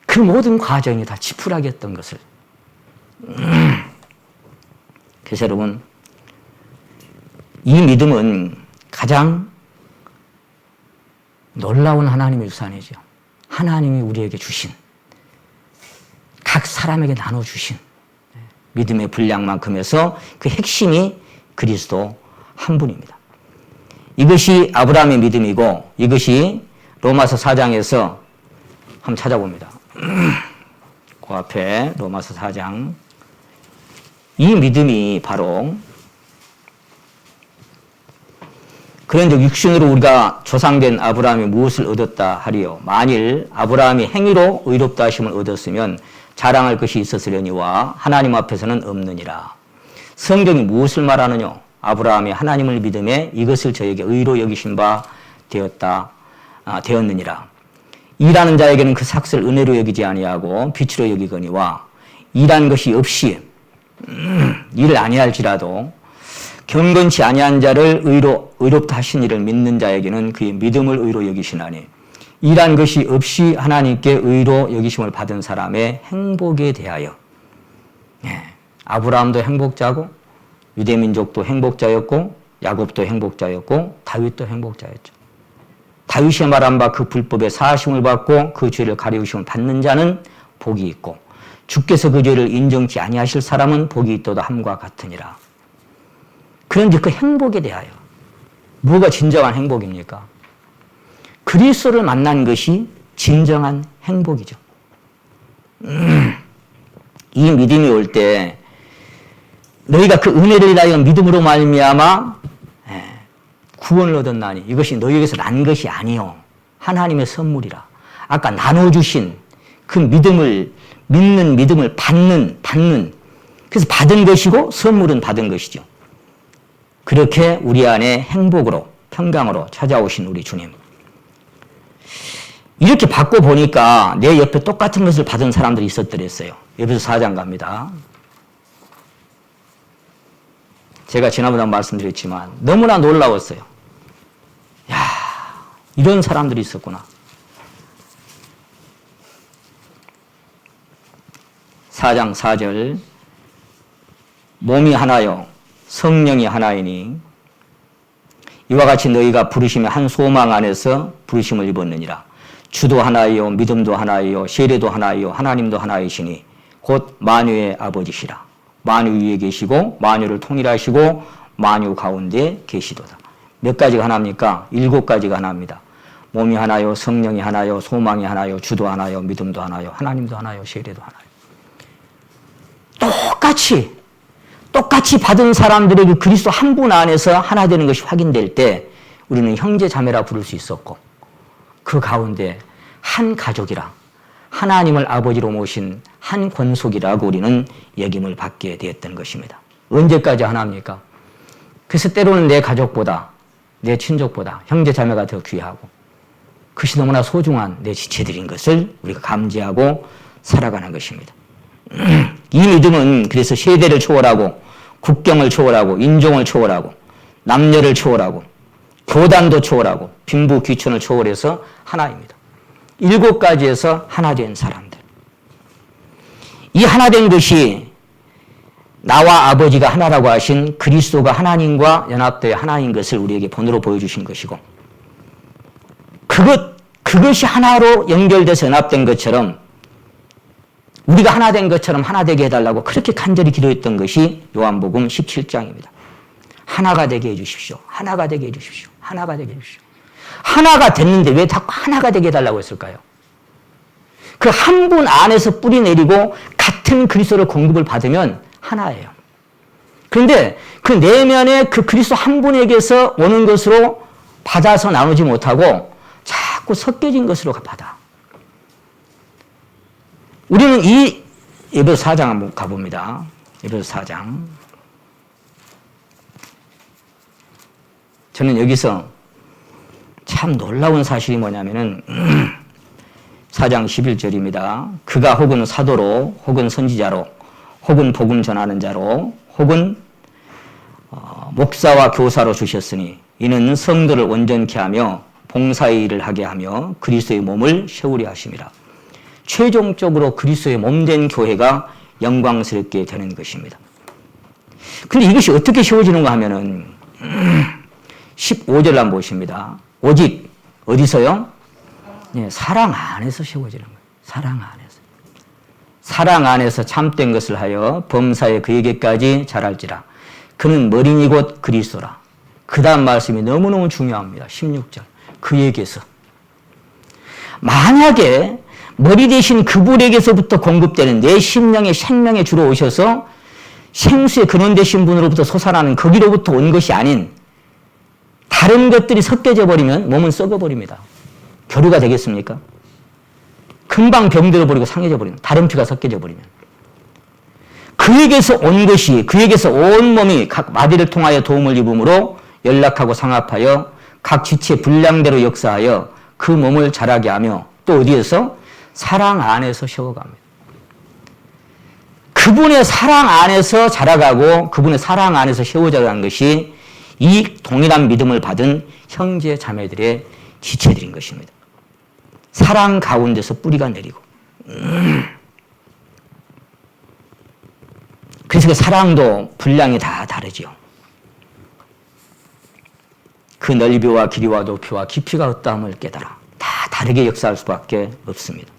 그 모든 과정이 다 지푸라기였던 것을. 그래서 여러분, 이 믿음은 가장 놀라운 하나님의 유산이죠. 하나님이 우리에게 주신, 각 사람에게 나눠주신 믿음의 분량만큼에서 그 핵심이 그리스도 한 분입니다. 이것이 아브라함의 믿음이고, 이것이 로마서 4장에서 한번 찾아봅니다. 그 앞에 로마서 4장. 이 믿음이 바로, 그런즉 육신으로 우리가 조상된 아브라함이 무엇을 얻었다 하리요? 만일 아브라함이 행위로 의롭다 하심을 얻었으면 자랑할 것이 있었으려니와 하나님 앞에서는 없느니라. 성경이 무엇을 말하느냐? 아브라함이 하나님을 믿음에 이것을 저에게 의로 여기신 바 되었느니라. 일하는 자에게는 그 삭슬 은혜로 여기지 아니하고 빛으로 여기거니와, 일한 것이 없이 일을 아니할지라도 경건치 아니한 자를 의롭다 하신 이를 믿는 자에게는 그의 믿음을 의로 여기시나니, 일한 것이 없이 하나님께 의로 여기심을 받은 사람의 행복에 대하여. 아브라함도 행복자고, 유대민족도 행복자였고, 야곱도 행복자였고, 다윗도 행복자였죠. 다윗이 말한 바 그 불법의 사하심을 받고 그 죄를 가리우심을 받는 자는 복이 있고, 주께서 그 죄를 인정치 아니하실 사람은 복이 있도다 함과 같으니라. 그런데 그 행복에 대하여, 뭐가 진정한 행복입니까? 그리스도를 만난 것이 진정한 행복이죠. 이 믿음이 올 때 너희가 그 은혜를 인하여 믿음으로 말미암아 구원을 얻었나니 이것이 너희에게서 난 것이 아니요 하나님의 선물이라. 아까 나눠주신 그 믿음을, 믿는 믿음을 받는, 그래서 받은 것이고 선물은 받은 것이죠. 그렇게 우리 안에 행복으로, 평강으로 찾아오신 우리 주님. 이렇게 받고 보니까 내 옆에 똑같은 것을 받은 사람들이 있었더랬어요. 에베소 4장 갑니다. 제가 지난번에 말씀드렸지만 너무나 놀라웠어요. 야, 이런 사람들이 있었구나. 4장 4절. 몸이 하나요 성령이 하나이니 이와 같이 너희가 부르심의 한 소망 안에서 부르심을 입었느니라. 주도 하나이요 믿음도 하나이요 세례도 하나이요 하나님도 하나이시니 곧 만유의 아버지시라. 만유 위에 계시고 만유를 통일하시고 만유 가운데 계시도다. 몇 가지가 하나입니까? 7가지가 하나입니다. 몸이 하나요 성령이 하나요 소망이 하나요 주도 하나요 믿음도 하나요 하나님도 하나요 세례도 하나요. 똑같이 받은 사람들에게 그리스도 한 분 안에서 하나 되는 것이 확인될 때 우리는 형제 자매라 부를 수 있었고, 그 가운데 한 가족이라, 하나님을 아버지로 모신 한 권속이라고 우리는 여김을 받게 되었던 것입니다. 언제까지 하나입니까? 그래서 때로는 내 가족보다, 내 친족보다 형제 자매가 더 귀하고 그것이 너무나 소중한 내 지체들인 것을 우리가 감지하고 살아가는 것입니다. 이 믿음은 그래서 세대를 초월하고 국경을 초월하고 인종을 초월하고 남녀를 초월하고 교단도 초월하고 빈부 귀천을 초월해서 하나입니다. 7가지에서 하나 된 사람들. 이 하나 된 것이 나와 아버지가 하나라고 하신 그리스도가 하나님과 연합되어 하나인 것을 우리에게 본으로 보여주신 것이고, 그것이 하나로 연결돼서 연합된 것처럼 우리가 하나 된 것처럼 하나 되게 해달라고 그렇게 간절히 기도했던 것이 요한복음 17장입니다. 하나가 되게 해주십시오. 하나가 되게 해주십시오. 하나가 되게 해주십시오. 하나가 됐는데 왜 자꾸 하나가 되게 해달라고 했을까요? 그 한 분 안에서 뿌리 내리고 같은 그리스도를 공급을 받으면 하나예요. 그런데 그 내면에 그 그리스도 한 분에게서 오는 것으로 받아서 나누지 못하고 자꾸 섞여진 것으로 받아. 우리는 이 에베소 4장 한번 가봅니다. 에베소 4장. 저는 여기서 참 놀라운 사실이 뭐냐면은 4장 11절입니다. 그가 혹은 사도로 혹은 선지자로 혹은 복음 전하는 자로 혹은 목사와 교사로 주셨으니 이는 성도를 온전케 하며 봉사의 일을 하게 하며 그리스도의 몸을 세우려 하심이라. 최종적으로 그리스도의 몸된 교회가 영광스럽게 되는 것입니다. 근데 이것이 어떻게 세워지는가 하면은 15절 한번 보십니다. 오직 어디서요? 네, 사랑 안에서 세워지는 거예요. 사랑 안에서. 사랑 안에서 참된 것을 하여 범사에 그에게까지 자랄지라. 그는 머리니 곧 그리스도라. 그 다음 말씀이 너무너무 중요합니다. 16절. 그에게서. 만약에 머리 대신 그분에게서부터 공급되는 내 심령의 생명의 주로 오셔서 생수의 근원 되신 분으로부터 솟아나는 거기로부터 온 것이 아닌 다른 것들이 섞여져 버리면 몸은 썩어버립니다. 교류가 되겠습니까? 금방 병들어 버리고 상해져 버리면, 다른 피가 섞여져 버리면. 그에게서 온 것이, 그에게서 온 몸이 각 마디를 통하여 도움을 입음으로 연락하고 상합하여 각 지체의 분량대로 역사하여 그 몸을 자라게 하며 또 어디에서? 사랑 안에서 세워갑니다. 그분의 사랑 안에서 자라가고 그분의 사랑 안에서 세워져가는 것이 이 동일한 믿음을 받은 형제 자매들의 지체들인 것입니다. 사랑 가운데서 뿌리가 내리고 그래서 그 사랑도 분량이 다 다르죠. 그 넓이와 길이와 높이와 깊이가 어떠함을 깨달아 다 다르게 역사할 수밖에 없습니다.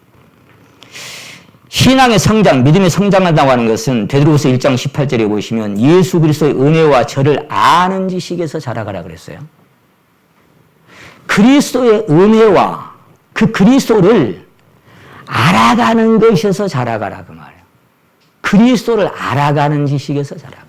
신앙의 성장, 믿음이 성장한다고 하는 것은 베드로후서 1장 18절에 보시면 예수 그리스도의 은혜와 저를 아는 지식에서 자라가라 그랬어요. 그리스도의 은혜와 그 그리스도를 알아가는 것에서 자라가라 그 말이에요. 그리스도를 알아가는 지식에서 자라가라.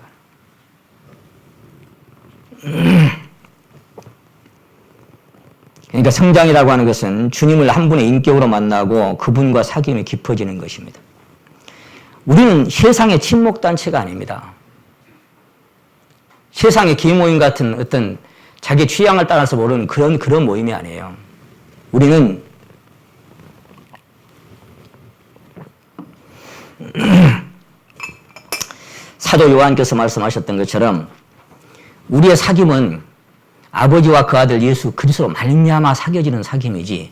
그러니까 성장이라고 하는 것은 주님을 한 분의 인격으로 만나고 그분과 사귐이 깊어지는 것입니다. 우리는 세상의 친목단체가 아닙니다. 세상의 기모임 같은 어떤 자기 취향을 따라서 모르는 그런 모임이 아니에요. 우리는 사도 요한께서 말씀하셨던 것처럼 우리의 사귐은 아버지와 그 아들 예수 그리스도로 말미암아 사귀어지는 사귐이지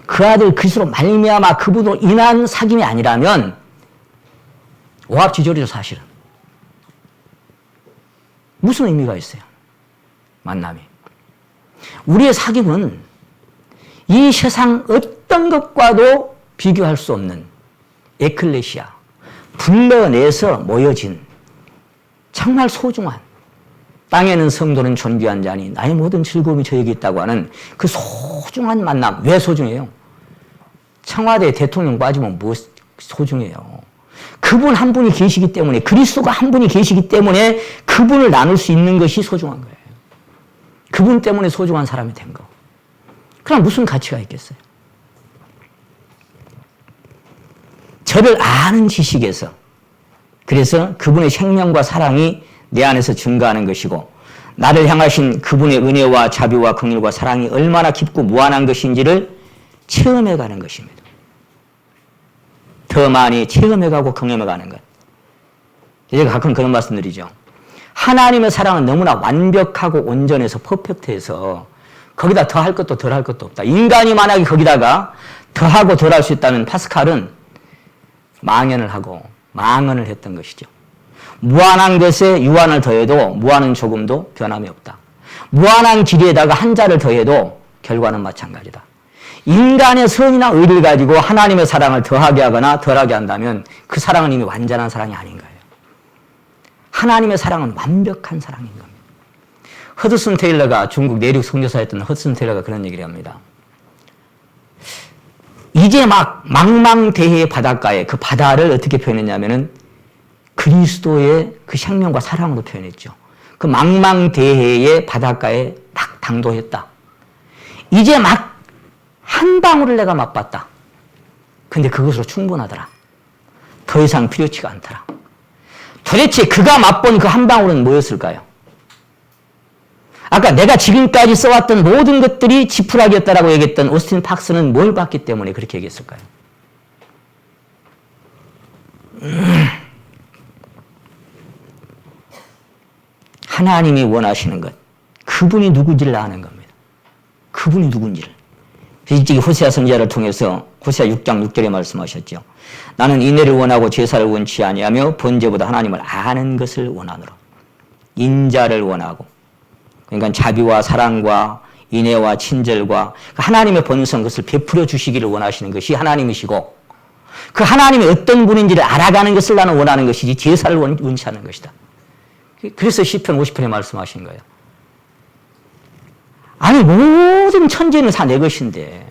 그 아들 그리스도로 말미암아 그분으로 인한 사귐이 아니라면 오합지졸이죠 사실은. 무슨 의미가 있어요? 만남이. 우리의 사귐은 이 세상 어떤 것과도 비교할 수 없는 에클레시아, 불러내서 모여진 정말 소중한 땅에는 성도는 존귀한 자니 나의 모든 즐거움이 저에게 있다고 하는 그 소중한 만남. 왜 소중해요? 청와대 대통령 빠지면 뭐 소중해요? 그분 한 분이 계시기 때문에 그리스도가 한 분이 계시기 때문에 그분을 나눌 수 있는 것이 소중한 거예요. 그분 때문에 소중한 사람이 된 거. 그럼 무슨 가치가 있겠어요? 저를 아는 지식에서 그래서 그분의 생명과 사랑이 내 안에서 증가하는 것이고 나를 향하신 그분의 은혜와 자비와 긍휼과 사랑이 얼마나 깊고 무한한 것인지를 체험해가는 것입니다. 더 많이 체험해가고 경험해가는 것. 제가 가끔 그런 말씀드리죠. 하나님의 사랑은 너무나 완벽하고 온전해서 퍼펙트해서 거기다 더할 것도 덜할 것도 없다. 인간이 만약에 거기다가 더하고 덜할 수 있다면 파스칼은 망언을 하고 망언을 했던 것이죠. 무한한 것에 유한을 더해도 무한은 조금도 변함이 없다. 무한한 길이에다가 한자를 더해도 결과는 마찬가지다. 인간의 선이나 의를 가지고 하나님의 사랑을 더하게 하거나 덜하게 한다면 그 사랑은 이미 완전한 사랑이 아닌 거예요. 하나님의 사랑은 완벽한 사랑인 겁니다. 허드슨 테일러가 중국 내륙 선교사였던 허드슨 테일러가 그런 얘기를 합니다. 이제 막 망망대해의 바닷가에 그 바다를 어떻게 표현했냐면은 그리스도의 그 생명과 사랑으로 표현했죠. 그 망망대해의 바닷가에 막 당도했다. 이제 막 한 방울을 내가 맛봤다. 근데 그것으로 충분하더라. 더 이상 필요치가 않더라. 도대체 그가 맛본 그 한 방울은 뭐였을까요? 아까 내가 지금까지 써왔던 모든 것들이 지푸라기였다라고 얘기했던 오스틴 팍스는 뭘 봤기 때문에 그렇게 얘기했을까요? 하나님이 원하시는 것, 그분이 누구인지를 아는 겁니다. 그분이 누군지를. 일찍이 호세아 선지자를 통해서 호세아 6장 6절에 말씀하셨죠. 나는 인애를 원하고 제사를 원치 아니하며 번제보다 하나님을 아는 것을 원하노라. 인자를 원하고, 그러니까 자비와 사랑과 인애와 친절과 하나님의 본성, 그것을 베풀어 주시기를 원하시는 것이 하나님이시고, 그 하나님이 어떤 분인지를 알아가는 것을 나는 원하는 것이지 제사를 원치 않는 것이다. 그래서 시편 50편에 말씀하신 거예요. 아니, 모든 천지는 다 내 것인데,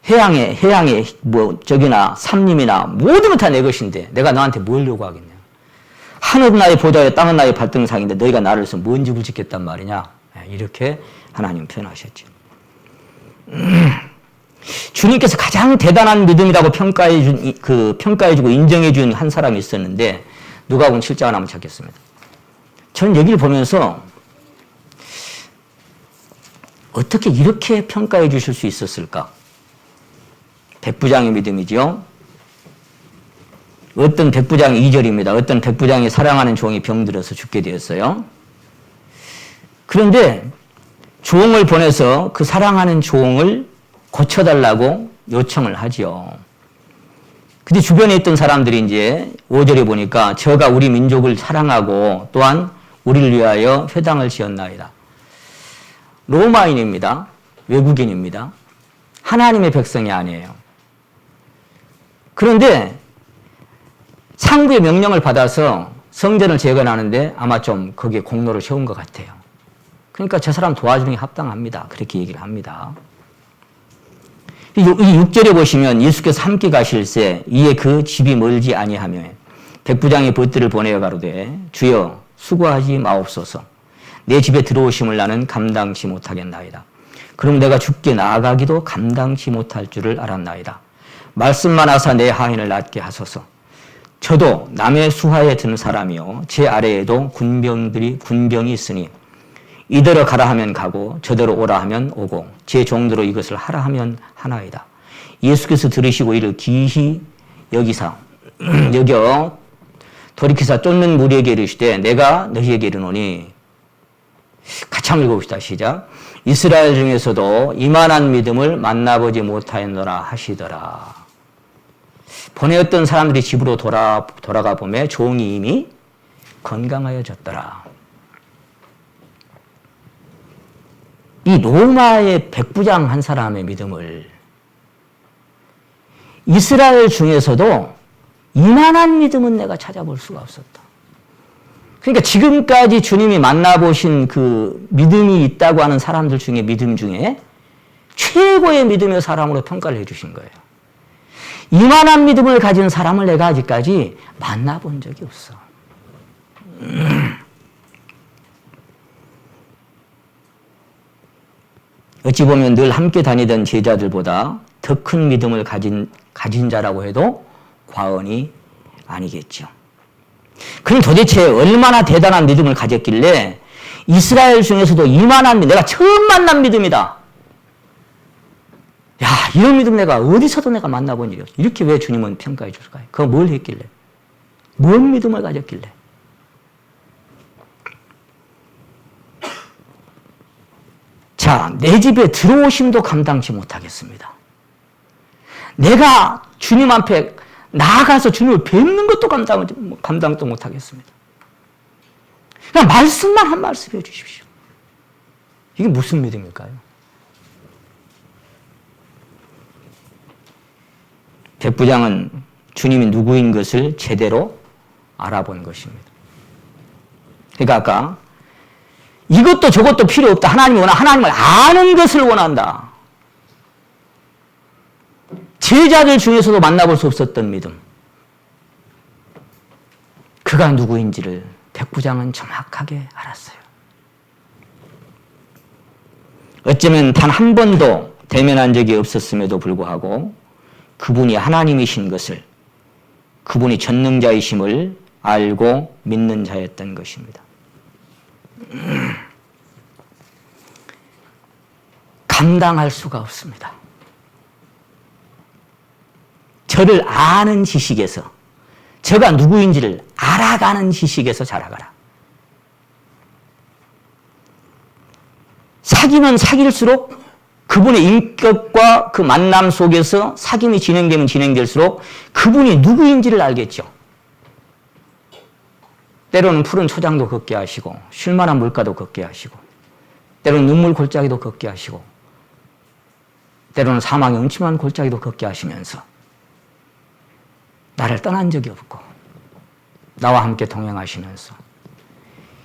해양에, 저기나, 삼림이나, 모든 건 다 내 것인데, 내가 너한테 뭘 요구하겠냐. 하늘은 나의 보좌에 땅은 나의 발등상인데, 너희가 나를 위해서 뭔 집을 짓겠단 말이냐. 이렇게 하나님 표현하셨죠. 주님께서 가장 대단한 믿음이라고 평가해주고 인정해준 한 사람이 있었는데, 누가복음 7장을 한번 찾겠습니다. 저는 여기를 보면서, 어떻게 이렇게 평가해 주실 수 있었을까? 백부장의 믿음이죠. 어떤 백부장의 2절입니다. 어떤 백부장이 사랑하는 종이 병들어서 죽게 되었어요. 그런데 종을 보내서 그 사랑하는 종을 고쳐달라고 요청을 하죠. 근데 주변에 있던 사람들이 이제 5절에 보니까 저가 우리 민족을 사랑하고 또한 우리를 위하여 회당을 지었나이다. 로마인입니다. 외국인입니다. 하나님의 백성이 아니에요. 그런데 상부의 명령을 받아서 성전을 재건하는데 아마 좀 거기에 공로를 세운 것 같아요. 그러니까 저 사람 도와주는 게 합당합니다. 그렇게 얘기를 합니다. 이 6절에 보시면 예수께서 함께 가실새 이에 그 집이 멀지 아니하며 백부장이 벗들을 보내어 가로되 주여 수고하지 마옵소서. 내 집에 들어오심을 나는 감당치 못하겠나이다. 그럼 내가 죽게 나아가기도 감당치 못할 줄을 알았나이다. 말씀만 하사 내 하인을 낫게 하소서. 저도 남의 수하에 든 사람이요 제 아래에도 군병이 있으니 이대로 가라 하면 가고 저대로 오라 하면 오고 제 종대로 이것을 하라 하면 하나이다. 예수께서 들으시고 이를 기히 여기사 여겨 돌이키사 쫓는 무리에게 이르시되 내가 너희에게 이르노니 같이 한번 읽어봅시다. 시작. 이스라엘 중에서도 이만한 믿음을 만나보지 못하였노라 하시더라. 보내었던 사람들이 집으로 돌아가 보매 종이 이미 건강하여졌더라. 이 로마의 백부장 한 사람의 믿음을 이스라엘 중에서도 이만한 믿음은 내가 찾아볼 수가 없었다. 그러니까 지금까지 주님이 만나보신 그 믿음이 있다고 하는 사람들 중에 믿음 중에 최고의 믿음의 사람으로 평가를 해주신 거예요. 이만한 믿음을 가진 사람을 내가 아직까지 만나본 적이 없어. 어찌 보면 늘 함께 다니던 제자들보다 더 큰 믿음을 가진 자라고 해도 과언이 아니겠죠. 그럼 도대체 얼마나 대단한 믿음을 가졌길래 이스라엘 중에서도 이만한 내가 처음 만난 믿음이다. 야, 이런 믿음 내가 어디서도 내가 만나본 일이 없어. 이렇게 왜 주님은 평가해 줄까요? 그거 뭘 했길래? 뭔 믿음을 가졌길래? 자, 내 집에 들어오심도 감당치 못하겠습니다. 내가 주님 앞에 나아가서 주님을 뵙는 것도 감당도 못하겠습니다. 그냥 말씀만 한 말씀 해주십시오. 이게 무슨 믿음일까요? 백부장은 주님이 누구인 것을 제대로 알아본 것입니다. 그러니까 아까 이것도 저것도 필요 없다. 하나님을 아는 것을 원한다. 제자들 중에서도 만나볼 수 없었던 믿음. 그가 누구인지를 백부장은 정확하게 알았어요. 어쩌면 단 한 번도 대면한 적이 없었음에도 불구하고 그분이 하나님이신 것을 그분이 전능자이심을 알고 믿는 자였던 것입니다. 감당할 수가 없습니다. 저를 아는 지식에서, 저가 누구인지를 알아가는 지식에서 자라가라. 사귀면 사귈수록 그분의 인격과 그 만남 속에서 사귐이 진행되면 진행될수록 그분이 누구인지를 알겠죠. 때로는 푸른 초장도 걷게 하시고, 쉴만한 물가도 걷게 하시고, 때로는 눈물 골짜기도 걷게 하시고, 때로는 사망의 음침한 골짜기도 걷게 하시면서 나를 떠난 적이 없고 나와 함께 동행하시면서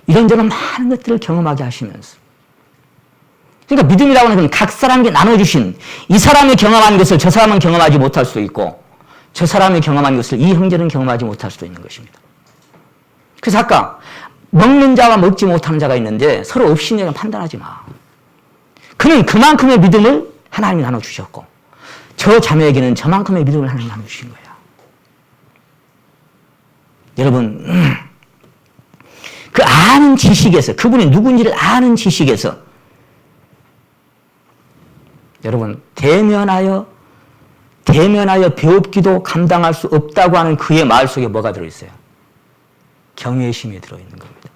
이런저런 많은 것들을 경험하게 하시면서, 그러니까 믿음이라고 하는 건 각 사람에게 나눠주신, 이 사람이 경험한 것을 저 사람은 경험하지 못할 수도 있고 저 사람이 경험한 것을 이 형제는 경험하지 못할 수도 있는 것입니다. 그래서 아까 먹는 자와 먹지 못하는 자가 있는데 서로 업신여긴 판단하지 마. 그는 그만큼의 믿음을 하나님이 나눠주셨고 저 자매에게는 저만큼의 믿음을 하나님이 나눠주신 거야. 여러분, 그 아는 지식에서, 그분이 누군지를 아는 지식에서 여러분, 대면하여 배웁기도 감당할 수 없다고 하는 그의 말 속에 뭐가 들어있어요? 경외심이 들어있는 겁니다.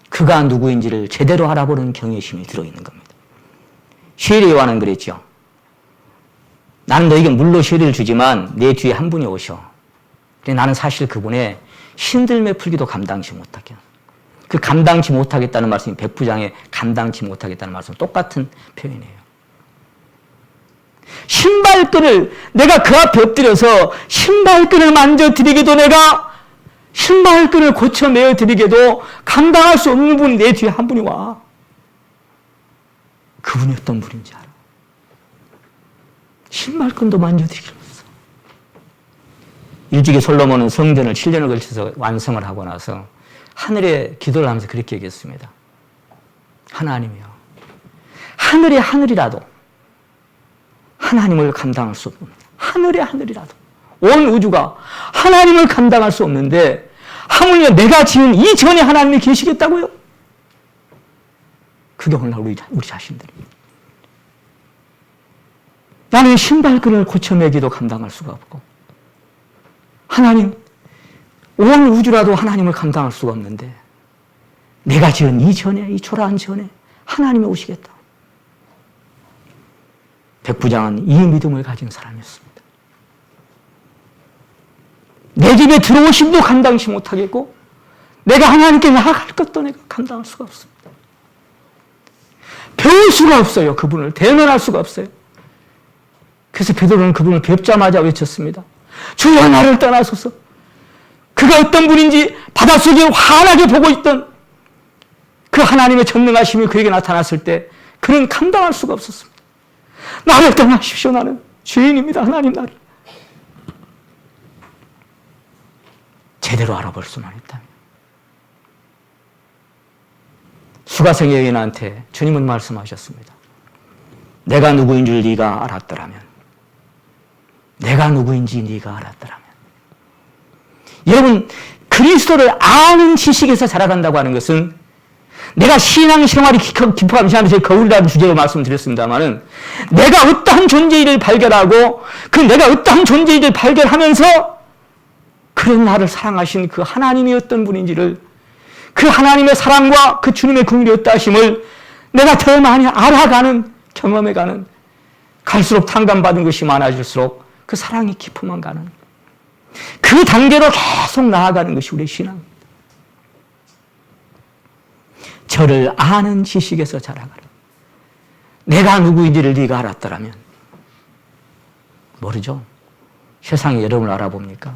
그가 누구인지를 제대로 알아보는 경외심이 들어있는 겁니다. 시엘의 요한은 그랬죠. 나는 너에게 물로 시엘을 주지만 내 뒤에 한 분이 오셔. 나는 사실 그분의 신들매 풀기도 감당치 못하게. 그 감당치 못하겠다는 말씀이 백부장의 감당치 못하겠다는 말씀 똑같은 표현이에요. 신발끈을 내가 그 앞에 엎드려서 신발끈을 만져드리기도, 내가 신발끈을 고쳐 매어드리기도 감당할 수 없는 분이 내 뒤에 한 분이 와. 그분이 어떤 분인지 알아. 신발끈도 만져드리기 없어. 일찍이 솔로몬은 성전을 7년을 걸쳐서 완성을 하고 나서 하늘에 기도를 하면서 그렇게 얘기했습니다. 하나님이요, 하늘의 하늘이라도 하나님을 감당할 수 없는, 하늘의 하늘이라도 온 우주가 하나님을 감당할 수 없는데 하물며 내가 지은 이 전에 하나님이 계시겠다고요? 그게 오늘날 우리 자신들입니다. 나는 신발끈을 고쳐매기도 감당할 수가 없고, 하나님, 온 우주라도 하나님을 감당할 수가 없는데 내가 지은 이 전에, 이 초라한 전에 하나님이 오시겠다. 백부장은 이 믿음을 가진 사람이었습니다. 내 집에 들어오심도 감당치 못하겠고 내가 하나님께 나아갈 것도 내가 감당할 수가 없습니다. 배울 수가 없어요. 그분을 대면할 수가 없어요. 그래서 베드로는 그분을 뵙자마자 외쳤습니다. 주여, 나를 떠나소서. 그가 어떤 분인지 바닷속에 환하게 보고 있던 그 하나님의 전능하심이 그에게 나타났을 때 그는 감당할 수가 없었습니다. 나를 떠나십시오. 나는 죄인입니다. 하나님, 나를 제대로 알아볼 수만 있다면. 수가성의 여인한테 주님은 말씀하셨습니다. 내가 누구인 줄 네가 알았더라면, 내가 누구인지 네가 알았더라면. 여러분, 그리스도를 아는 지식에서 자라간다고 하는 것은, 내가 신앙생활이 깊어가면서 거울이라는 주제로 말씀드렸습니다마는, 내가 어떠한 존재인을 발견하고 그 내가 어떠한 존재인을 발견하면서 그런 나를 사랑하신 그 하나님이 어떤 분인지를, 그 하나님의 사랑과 그 주님의 긍휼이 어떠 하심을 내가 더 많이 알아가는, 경험해가는, 갈수록 탕감받은 것이 많아질수록 그 사랑이 깊어만 가는 그 단계로 계속 나아가는 것이 우리의 신앙입니다. 저를 아는 지식에서 자라가라. 내가 누구인지를 네가 알았더라면. 모르죠. 세상에 여러분을 알아봅니까?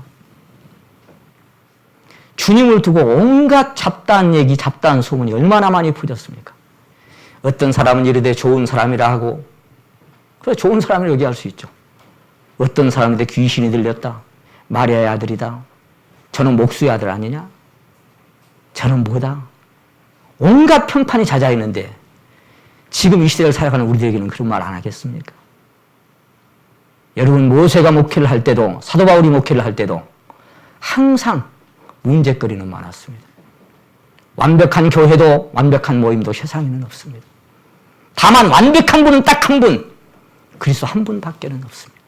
주님을 두고 온갖 잡다한 얘기, 잡다한 소문이 얼마나 많이 퍼졌습니까? 어떤 사람은 이르되 좋은 사람이라 하고, 그래, 좋은 사람을 얘기할 수 있죠. 어떤 사람인데 귀신이 들렸다. 마리아의 아들이다. 저는 목수의 아들 아니냐? 저는 뭐다? 온갖 평판이 잦아있는데 지금 이 시대를 살아가는 우리들에게는 그런 말 안 하겠습니까? 여러분, 모세가 목회를 할 때도, 사도 바울이 목회를 할 때도 항상 문제거리는 많았습니다. 완벽한 교회도 완벽한 모임도 세상에는 없습니다. 다만 완벽한 분은 딱 한 분, 그리스도 한 분밖에는 없습니다.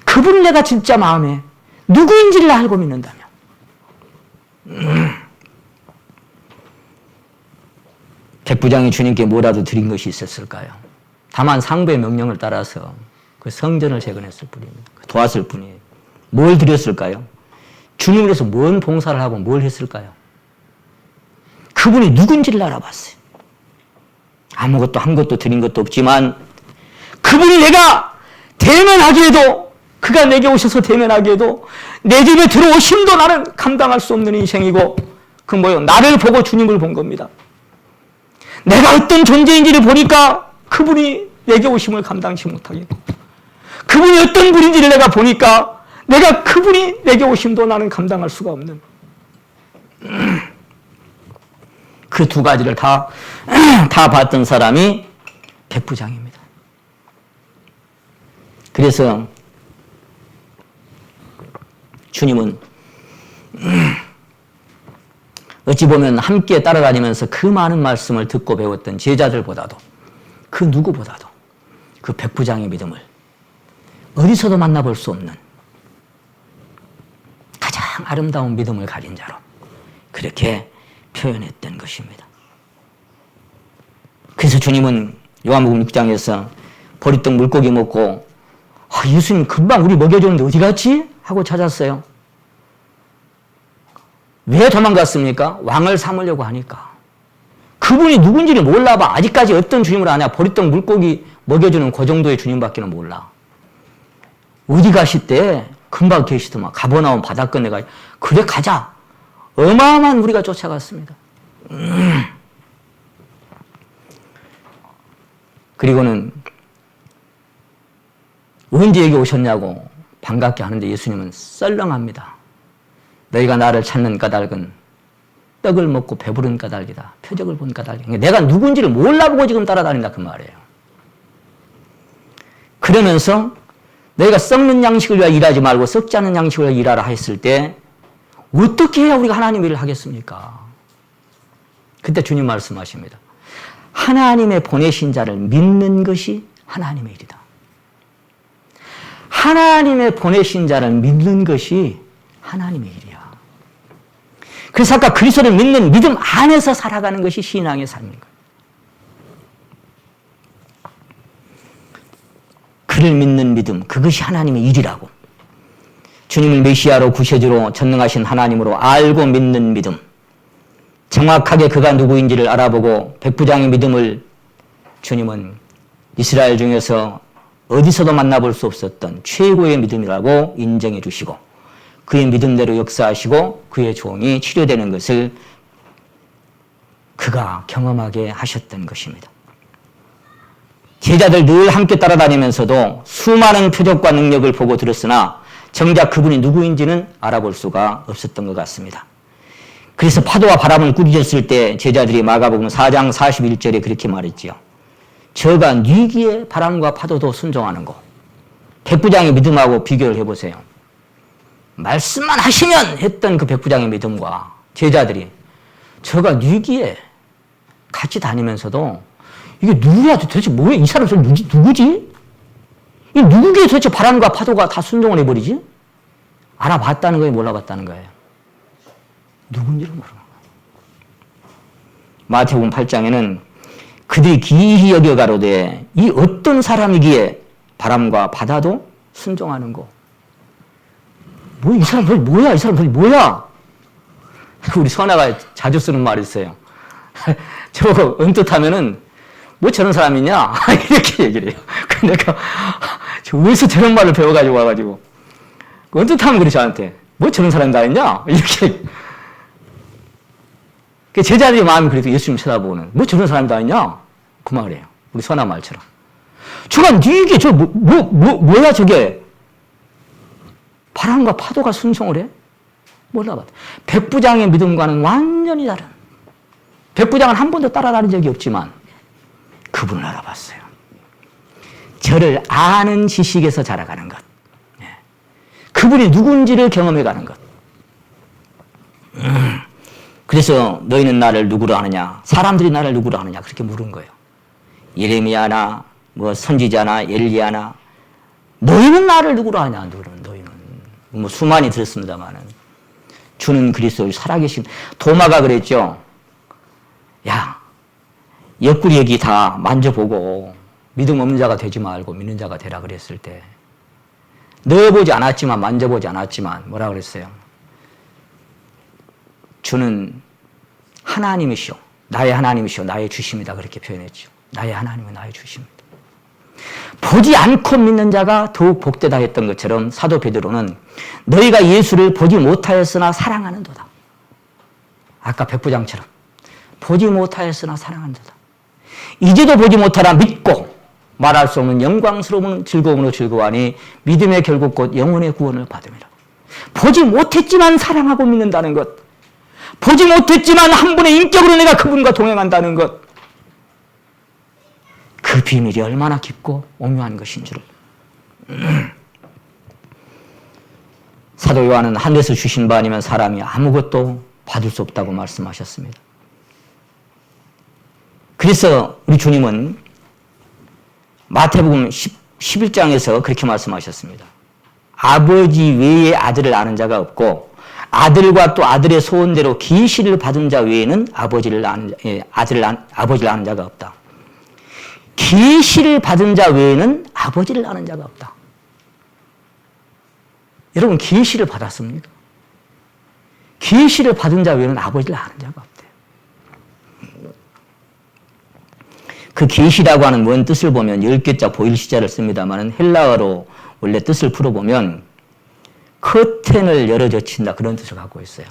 그분을 내가 진짜 마음에 누구인지를 알고 믿는다면 백부장이 주님께 뭐라도 드린 것이 있었을까요? 다만 상부의 명령을 따라서 그 성전을 재건했을 뿐입니다. 도왔을 뿐이에요. 뭘 드렸을까요? 주님을 위해서 뭔 봉사를 하고 뭘 했을까요? 그분이 누군지를 알아봤어요. 아무것도 한 것도 드린 것도 없지만 그분이 내가 대면하기에도, 그가 내게 오셔서 대면하기에도 내 집에 들어오심도 나는 감당할 수 없는 인생이고, 그 뭐요? 나를 보고 주님을 본 겁니다. 내가 어떤 존재인지를 보니까 그분이 내게 오심을 감당치 못하겠고, 그분이 어떤 분인지를 내가 보니까 내가 그분이 내게 오심도 나는 감당할 수가 없는 그 두 가지를 다 봤던 사람이 백부장입니다. 그래서 주님은 어찌 보면 함께 따라다니면서 그 많은 말씀을 듣고 배웠던 제자들보다도, 그 누구보다도 그 백부장의 믿음을 어디서도 만나볼 수 없는 가장 아름다운 믿음을 가진 자로 그렇게 표현했던 것입니다. 그래서 주님은 요한복음 6장에서 보리떡 물고기 먹고 예수님 금방 우리 먹여줬는데 어디 갔지? 하고 찾았어요. 왜 도망갔습니까? 왕을 삼으려고 하니까. 그분이 누군지를 몰라봐. 아직까지 어떤 주님을 아냐? 보리떡 물고기 먹여주는 그 정도의 주님밖에 몰라. 어디 가시대? 금방 계시더만. 가버나움 바닷가에 가. 그래 가자. 어마어마한 무리가 쫓아갔습니다. 그리고는 언제 여기 오셨냐고 반갑게 하는데 예수님은 썰렁합니다. 너희가 나를 찾는 까닭은 떡을 먹고 배부른 까닭이다. 표적을 본 까닭이다. 내가 누군지를 몰라보고 지금 따라다닌다 그 말이에요. 그러면서 너희가 썩는 양식을 위하여 일하지 말고 썩지 않은 양식을 위하여 일하라 했을 때 어떻게 해야 우리가 하나님 일을 하겠습니까? 그때 주님 말씀하십니다. 하나님의 보내신 자를 믿는 것이 하나님의 일이다. 하나님의 보내신 자를 믿는 것이 하나님의 일이야. 그래서 아까 그리스도를 믿는 믿음 안에서 살아가는 것이 신앙의 삶인 거예요. 그를 믿는 믿음, 그것이 하나님의 일이라고. 주님을 메시아로 구세주로 전능하신 하나님으로 알고 믿는 믿음, 정확하게 그가 누구인지를 알아보고 백부장의 믿음을 주님은 이스라엘 중에서 어디서도 만나볼 수 없었던 최고의 믿음이라고 인정해 주시고 그의 믿음대로 역사하시고 그의 종이 치료되는 것을 그가 경험하게 하셨던 것입니다. 제자들 늘 함께 따라다니면서도 수많은 표적과 능력을 보고 들었으나 정작 그분이 누구인지는 알아볼 수가 없었던 것 같습니다. 그래서 파도와 바람을 꾸짖었을 때 제자들이 마가복음 4장 41절에 그렇게 말했지요. 저가 뉘기에 바람과 파도도 순종하는 거. 백부장의 믿음하고 비교를 해보세요. 말씀만 하시면 했던 그 백부장의 믿음과 제자들이 저가 뉘기에 같이 다니면서도 이게 누구야 도대체 뭐야 이 사람 누구지? 이 누구게 도대체 바람과 파도가 다 순종을 해버리지? 알아봤다는 거예요? 몰라봤다는 거예요? 누군지를 모르는 거예요. 마태복음 8장에는 그들이 기이히 여겨가로되 이 어떤 사람이기에 바람과 바다도 순종하는 거. 뭐 이 사람 뭐야? 이 사람 뭐야? 우리 선아가 자주 쓰는 말이 있어요. 저거 언뜻하면은 뭐 저런 사람이냐? 이렇게 얘기를 해요. 내가 어디서 저런 말을 배워가지고 와가지고 언뜻하면 그래 저한테 뭐 저런 사람이 다 있냐? 이렇게 제자들의 마음이 그래도 예수님 쳐다보는 뭐 저런 사람이 다 있냐? 그 말이에요. 우리 선아 말처럼. 저가 니게 뭐야 저게? 바람과 파도가 순종을 해? 몰라봤다. 백부장의 믿음과는 완전히 다른. 백부장은 한 번도 따라다닌 적이 없지만 그분을 알아봤어요. 저를 아는 지식에서 자라가는 것. 그 그분이 누군지를 경험해가는 것. 그래서 너희는 나를 누구로 아느냐? 사람들이 나를 누구로 아느냐? 그렇게 물은 거예요. 예레미야나 뭐 선지자나 엘리야나 너희는 나를 누구로 아냐? 너희는 뭐 수많이 들었습니다만은 주는 그리스도를 살아계신 도마가 그랬죠. 야, 옆구리 얘기 다 만져보고 믿음 없는 자가 되지 말고 믿는 자가 되라 그랬을 때 넣어보지 않았지만 만져보지 않았지만 뭐라 그랬어요? 주는 하나님이시오. 나의 하나님이시오. 나의 주심이다. 그렇게 표현했죠. 나의 하나님은 나의 주심이다. 보지 않고 믿는 자가 더욱 복되다 했던 것처럼 사도 베드로는 너희가 예수를 보지 못하였으나 사랑하는도다. 아까 백부장처럼 보지 못하였으나 사랑한도다. 이제도 보지 못하라 믿고 말할 수 없는 영광스러운 즐거움으로 즐거워하니 믿음의 결국 곧 영혼의 구원을 받음이라. 보지 못했지만 사랑하고 믿는다는 것. 보지 못했지만 한 분의 인격으로 내가 그분과 동행한다는 것. 그 비밀이 얼마나 깊고 오묘한 것인 줄을. 사도 요한은 하늘에서 주신 바 아니면 사람이 아무것도 받을 수 없다고 말씀하셨습니다. 그래서 우리 주님은 마태복음 11장에서 그렇게 말씀하셨습니다. 아버지 외에 아들을 아는 자가 없고 아들과 또 아들의 소원대로 계시를 받은 자 외에는 아버지를 아는 자가 없다. 계시를 받은 자 외에는 아버지를 아는 자가 없다. 여러분 계시를 받았습니까? 계시를 받은 자 외에는 아버지를 아는 자가 없대요. 그 계시라고 하는 원 뜻을 보면 10개자 보일시자를 씁니다만 헬라어로 원래 뜻을 풀어보면 커튼을 열어젖힌다 그런 뜻을 갖고 있어요.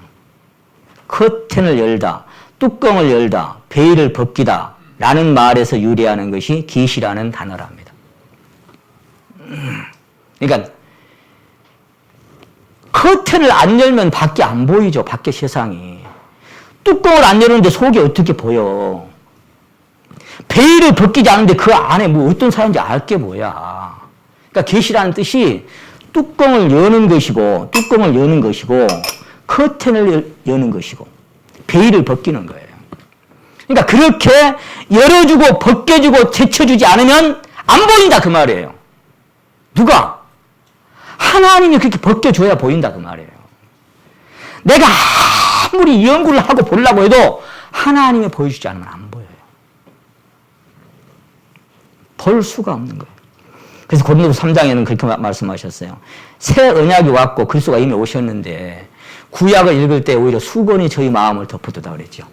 커튼을 열다, 뚜껑을 열다, 베일을 벗기다 라는 말에서 유래하는 것이 계시라는 단어랍니다. 그러니까 커튼을 안 열면 밖이 안 보이죠. 밖에 세상이. 뚜껑을 안 열었는데 속이 어떻게 보여. 베일을 벗기지 않는데 그 안에 뭐 어떤 사람인지 알 게 뭐야. 그러니까 계시라는 뜻이 뚜껑을 여는 것이고 커튼을 여는 것이고 베일을 벗기는 거예요. 그러니까 그렇게 열어주고 벗겨주고 제쳐주지 않으면 안 보인다 그 말이에요. 누가? 하나님이 그렇게 벗겨줘야 보인다 그 말이에요. 내가 아무리 연구를 하고 보려고 해도 하나님이 보여주지 않으면 안 보여요. 볼 수가 없는 거예요. 그래서 고린도서 3장에는 그렇게 말씀하셨어요. 새 언약이 왔고 그리스도가 이미 오셨는데 구약을 읽을 때 오히려 수건이 저희 마음을 덮어두다 그랬죠.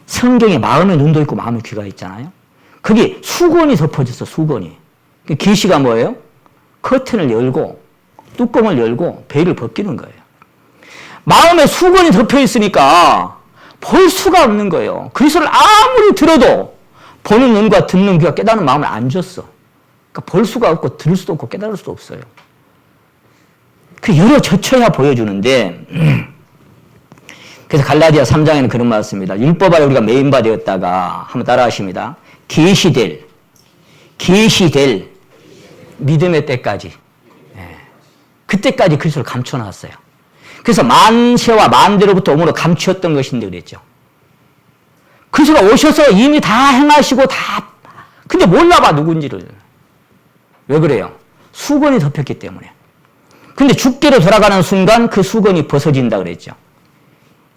성경에 마음의 눈도 있고 마음의 귀가 있잖아요. 그게 수건이 덮어졌어. 수건이. 계시가 뭐예요? 커튼을 열고 뚜껑을 열고 베일을 벗기는 거예요. 마음에 수건이 덮여 있으니까 볼 수가 없는 거예요. 그리스도를 아무리 들어도 보는 눈과 듣는 귀가 깨닫는 마음을 안 줬어. 그러니까 볼 수가 없고 들을 수도 없고 깨달을 수도 없어요. 그 열어젖혀야 보여주는데 그래서 갈라디아 3장에는 그런 말을 씁니다. 율법 아래 우리가 매인바 되었다가 한번 따라 하십니다. 계시될 믿음의 때까지 그때까지 그리스도를 감춰놨어요. 그래서 만세와 만대로부터 오므로 감추었던 것인데 그랬죠. 그리스도가 오셔서 이미 다 행하시고 다 근데 몰라봐 누군지를. 왜 그래요? 수건이 덮였기 때문에. 근데 주께로 돌아가는 순간 그 수건이 벗어진다 그랬죠.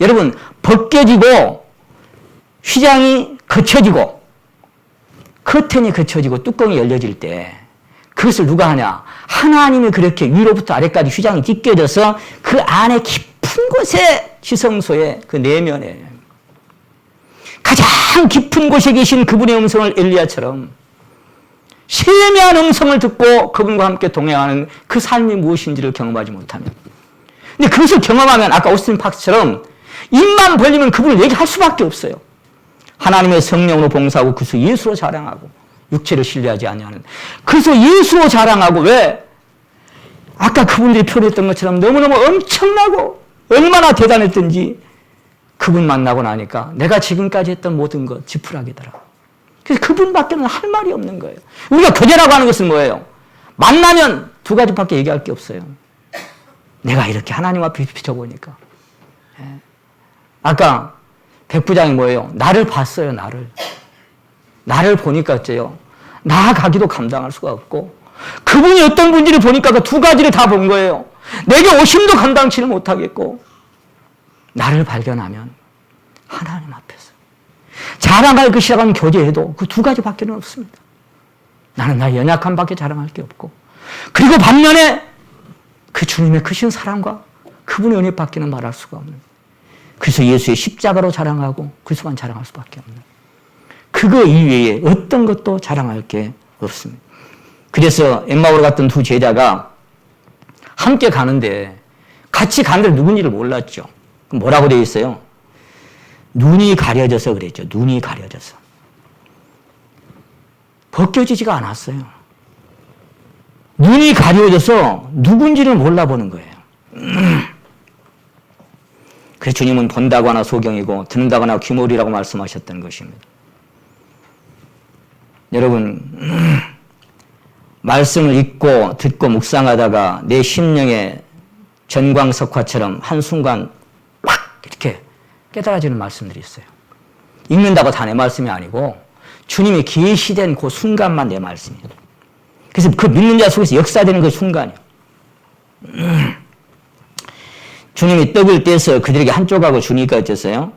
여러분 벗겨지고 휘장이 거쳐지고 커튼이 거쳐지고 뚜껑이 열려질 때 그것을 누가 하냐? 하나님이 그렇게 위로부터 아래까지 휘장이 찢겨져서 그 안에 깊은 곳에 지성소에 그 내면에 가장 깊은 곳에 계신 그분의 음성을 엘리야처럼 세미한 음성을 듣고 그분과 함께 동행하는 그 삶이 무엇인지를 경험하지 못하면 근데 그것을 경험하면 아까 오스틴 팍스처럼 입만 벌리면 그분을 얘기할 수밖에 없어요. 하나님의 성령으로 봉사하고 그래서 예수로 자랑하고 육체를 신뢰하지 아니하는 그래서 예수로 자랑하고 왜? 아까 그분들이 표현했던 것처럼 너무너무 엄청나고 얼마나 대단했던지 그분 만나고 나니까 내가 지금까지 했던 모든 것 지푸라기더라. 그래서 그분밖에는 할 말이 없는 거예요. 우리가 교제라고 하는 것은 뭐예요? 만나면 두 가지밖에 얘기할 게 없어요. 내가 이렇게 하나님 앞에 비춰보니까. 아까 백부장이 뭐예요? 나를 봤어요, 나를. 나를 보니까 어째요? 나아가기도 감당할 수가 없고, 그분이 어떤 분인지를 보니까 그 두 가지를 다 본 거예요. 내게 오심도 감당치를 못하겠고, 나를 발견하면 하나님 앞에서 자랑할 것이라는 교제에도 그 두 가지밖에 없습니다. 나는 나의 연약함밖에 자랑할 게 없고, 그리고 반면에 그 주님의 크신 사랑과 그분의 은혜밖에는 말할 수가 없는, 그래서 예수의 십자가로 자랑하고 그리스도만 자랑할 수밖에 없는, 그거 이외에 어떤 것도 자랑할 게 없습니다. 그래서 엠마오로 갔던 두 제자가 함께 가는데 같이 가는데 누군지를 몰랐죠. 그럼 뭐라고 되어 있어요? 눈이 가려져서 그랬죠. 눈이 가려져서. 벗겨지지가 않았어요. 눈이 가려져서 누군지를 몰라보는 거예요. 그래서 주님은 본다고 하나 소경이고 듣는다고 하나 귀몰이라고 말씀하셨던 것입니다. 여러분, 말씀을 읽고 듣고 묵상하다가 내 심령에 전광석화처럼 한순간 확 이렇게 깨달아지는 말씀들이 있어요. 읽는다고 다 내 말씀이 아니고 주님이 계시된 그 순간만 내 말씀이에요. 그래서 그 믿는 자 속에서 역사되는 그 순간이에요. 주님이 떡을 떼서 그들에게 한 조각을 주니까 어땠어요?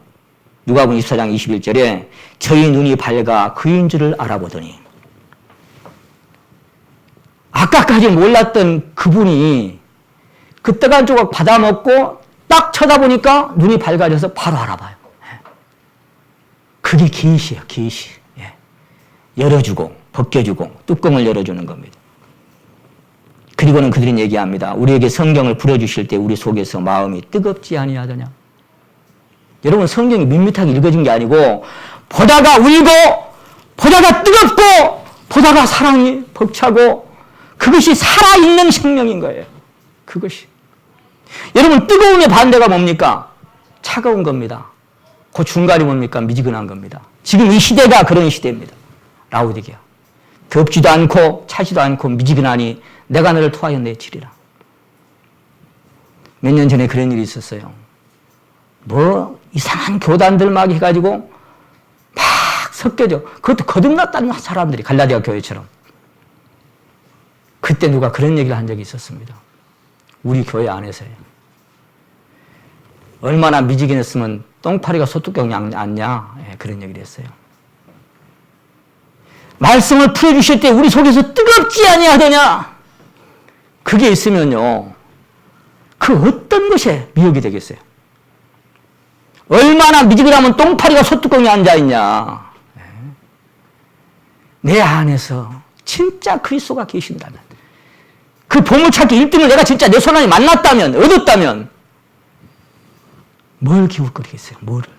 누가복음 24장 21절에 저희 눈이 밝아 그인 줄을 알아보더니, 아까까지 몰랐던 그분이 그 떡 한 조각 받아먹고 딱 쳐다보니까 눈이 밝아져서 바로 알아봐요. 그게 계시예요, 계시. 열어주고 벗겨주고 뚜껑을 열어주는 겁니다. 그리고는 그들은 얘기합니다. 우리에게 성경을 풀어주실 때 우리 속에서 마음이 뜨겁지 아니하더냐. 여러분, 성경이 밋밋하게 읽어진 게 아니고 보다가 울고 보다가 뜨겁고 보다가 사랑이 벅차고, 그것이 살아있는 생명인 거예요. 그것이. 여러분, 뜨거움의 반대가 뭡니까? 차가운 겁니다. 그 중간이 뭡니까? 미지근한 겁니다. 지금 이 시대가 그런 시대입니다. 라오디게아. 덥지도 않고 차지도 않고 미지근하니 내가 너를 토하여 내치리라. 몇 년 전에 그런 일이 있었어요. 뭐 이상한 교단들 막 해가지고 막 섞여져. 그것도 거듭났다는 사람들이, 갈라디아 교회처럼. 그때 누가 그런 얘기를 한 적이 있었습니다. 우리 교회 안에서요. 얼마나 미지근했으면 똥파리가 소뚜껑이 앉냐. 그런 얘기를 했어요. 말씀을 풀어주실 때 우리 속에서 뜨겁지 아니하더냐. 그게 있으면요, 그 어떤 것에 미혹이 되겠어요? 얼마나 미지근하면 똥파리가 소뚜껑에 앉아있냐. 내 안에서 진짜 그리스도가 계신다면, 그 보물찾기 1등을 내가 진짜 내 손안에 만났다면, 얻었다면 뭘 기웃거리겠어요? 뭐를?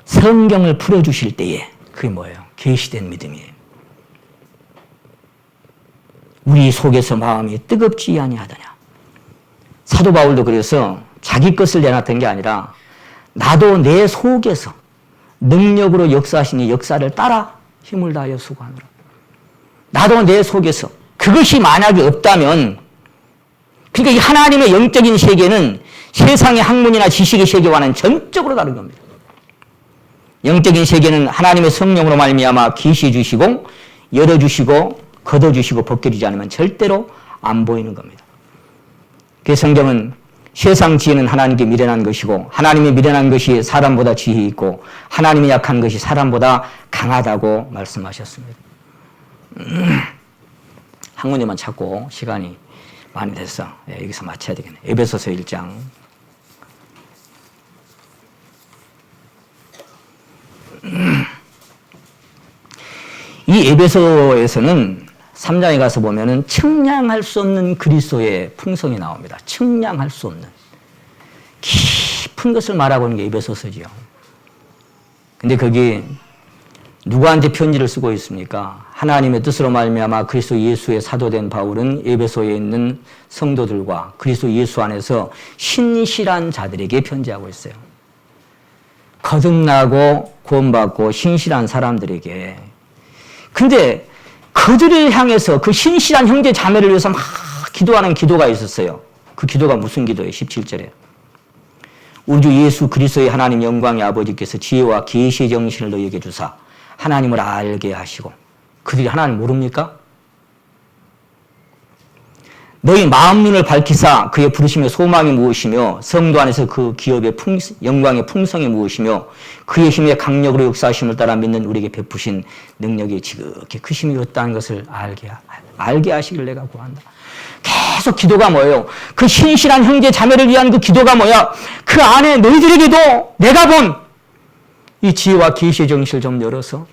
성경을 풀어주실 때에 그게 뭐예요? 계시된 믿음이에요. 우리 속에서 마음이 뜨겁지 아니하더냐. 사도 바울도 그래서 자기 것을 내놨던 게 아니라 나도 내 속에서 능력으로 역사하시니 역사를 따라 힘을 다하여 수고하노라. 나도 내 속에서, 그것이 만약에 없다면, 그러니까 이 하나님의 영적인 세계는 세상의 학문이나 지식의 세계와는 전적으로 다른 겁니다. 영적인 세계는 하나님의 성령으로 말미암아 계시해 주시고 열어주시고 걷어주시고 벗겨주지 않으면 절대로 안 보이는 겁니다. 그 성경은 세상 지혜는 하나님께 미련한 것이고 하나님의 미련한 것이 사람보다 지혜 있고 하나님이 약한 것이 사람보다 강하다고 말씀하셨습니다. 한 군데만 찾고 시간이 많이 돼서 여기서 마쳐야 되겠네요. 에베소서 1장. 이 에베소에서는 3장에 가서 보면은 측량할 수 없는 그리스도의 풍성이 나옵니다. 측량할 수 없는 깊은 것을 말하고 있는 게 에베소서지요. 근데 거기 누구한테 편지를 쓰고 있습니까? 하나님의 뜻으로 말미암아 그리스도 예수의 사도된 바울은 에베소에 있는 성도들과 그리스도 예수 안에서 신실한 자들에게 편지하고 있어요. 거듭나고 구원받고 신실한 사람들에게 근데 그들을 향해서 그 신실한 형제 자매를 위해서 막 기도하는 기도가 있었어요. 그 기도가 무슨 기도예요? 17절에. 우리 주 예수 그리스도의 하나님 영광의 아버지께서 지혜와 계시의 정신을 너희에게 주사 하나님을 알게 하시고, 그들이 하나님 모릅니까? 너희 마음 눈을 밝히사 그의 부르심의 소망이 무엇이며 성도 안에서 그 기업의 영광의 풍성이 무엇이며 그의 힘의 강력으로 역사하심을 따라 믿는 우리에게 베푸신 능력이 지극히 크심이 있다는 것을 알게 하시길 내가 구한다. 계속 기도가 뭐예요? 그 신실한 형제 자매를 위한 그 기도가 뭐야? 그 안에 너희들에게도 내가 본 이 지혜와 계시의 정신을 좀 열어서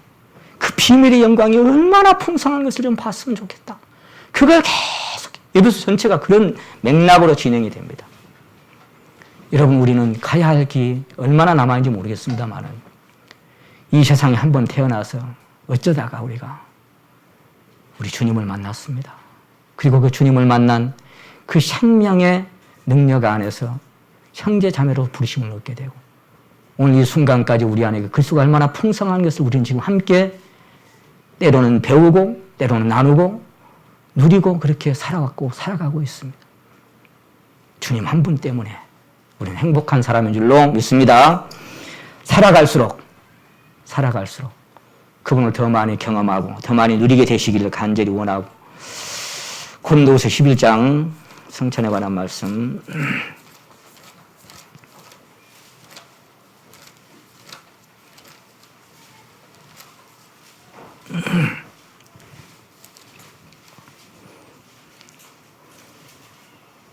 그 비밀의 영광이 얼마나 풍성한 것을 좀 봤으면 좋겠다. 그걸 계속 에베소 전체가 그런 맥락으로 진행이 됩니다. 여러분, 우리는 가야 할 길 얼마나 남아있는지 모르겠습니다만은 이 세상에 한번 태어나서 어쩌다가 우리가 우리 주님을 만났습니다. 그리고 그 주님을 만난 그 생명의 능력 안에서 형제 자매로 부르심을 얻게 되고, 오늘 이 순간까지 우리 안에 그 그리스도가 얼마나 풍성한 것을 우리는 지금 함께 때로는 배우고 때로는 나누고 누리고 그렇게 살아가고 있습니다. 주님 한 분 때문에 우리는 행복한 사람인 줄로 믿습니다. 살아갈수록 그분을 더 많이 경험하고 더 많이 누리게 되시기를 간절히 원하고, 고린도후서 11장 성찬에 관한 말씀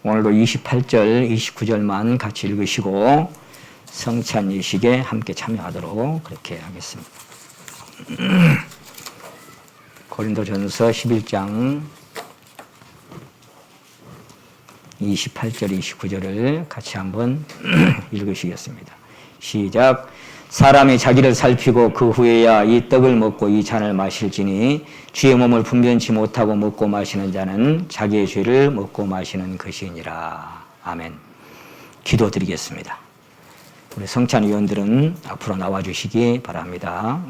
오늘도 28절, 29절만 같이 읽으시고 성찬 예식에 함께 참여하도록 그렇게 하겠습니다. 고린도전서 11장 28절, 29절을 같이 한번 읽으시겠습니다. 시작. 사람이 자기를 살피고 그 후에야 이 떡을 먹고 이 잔을 마실지니 주의 몸을 분변치 못하고 먹고 마시는 자는 자기의 죄를 먹고 마시는 것이니라. 아멘. 기도드리겠습니다. 우리 성찬위원들은 앞으로 나와주시기 바랍니다.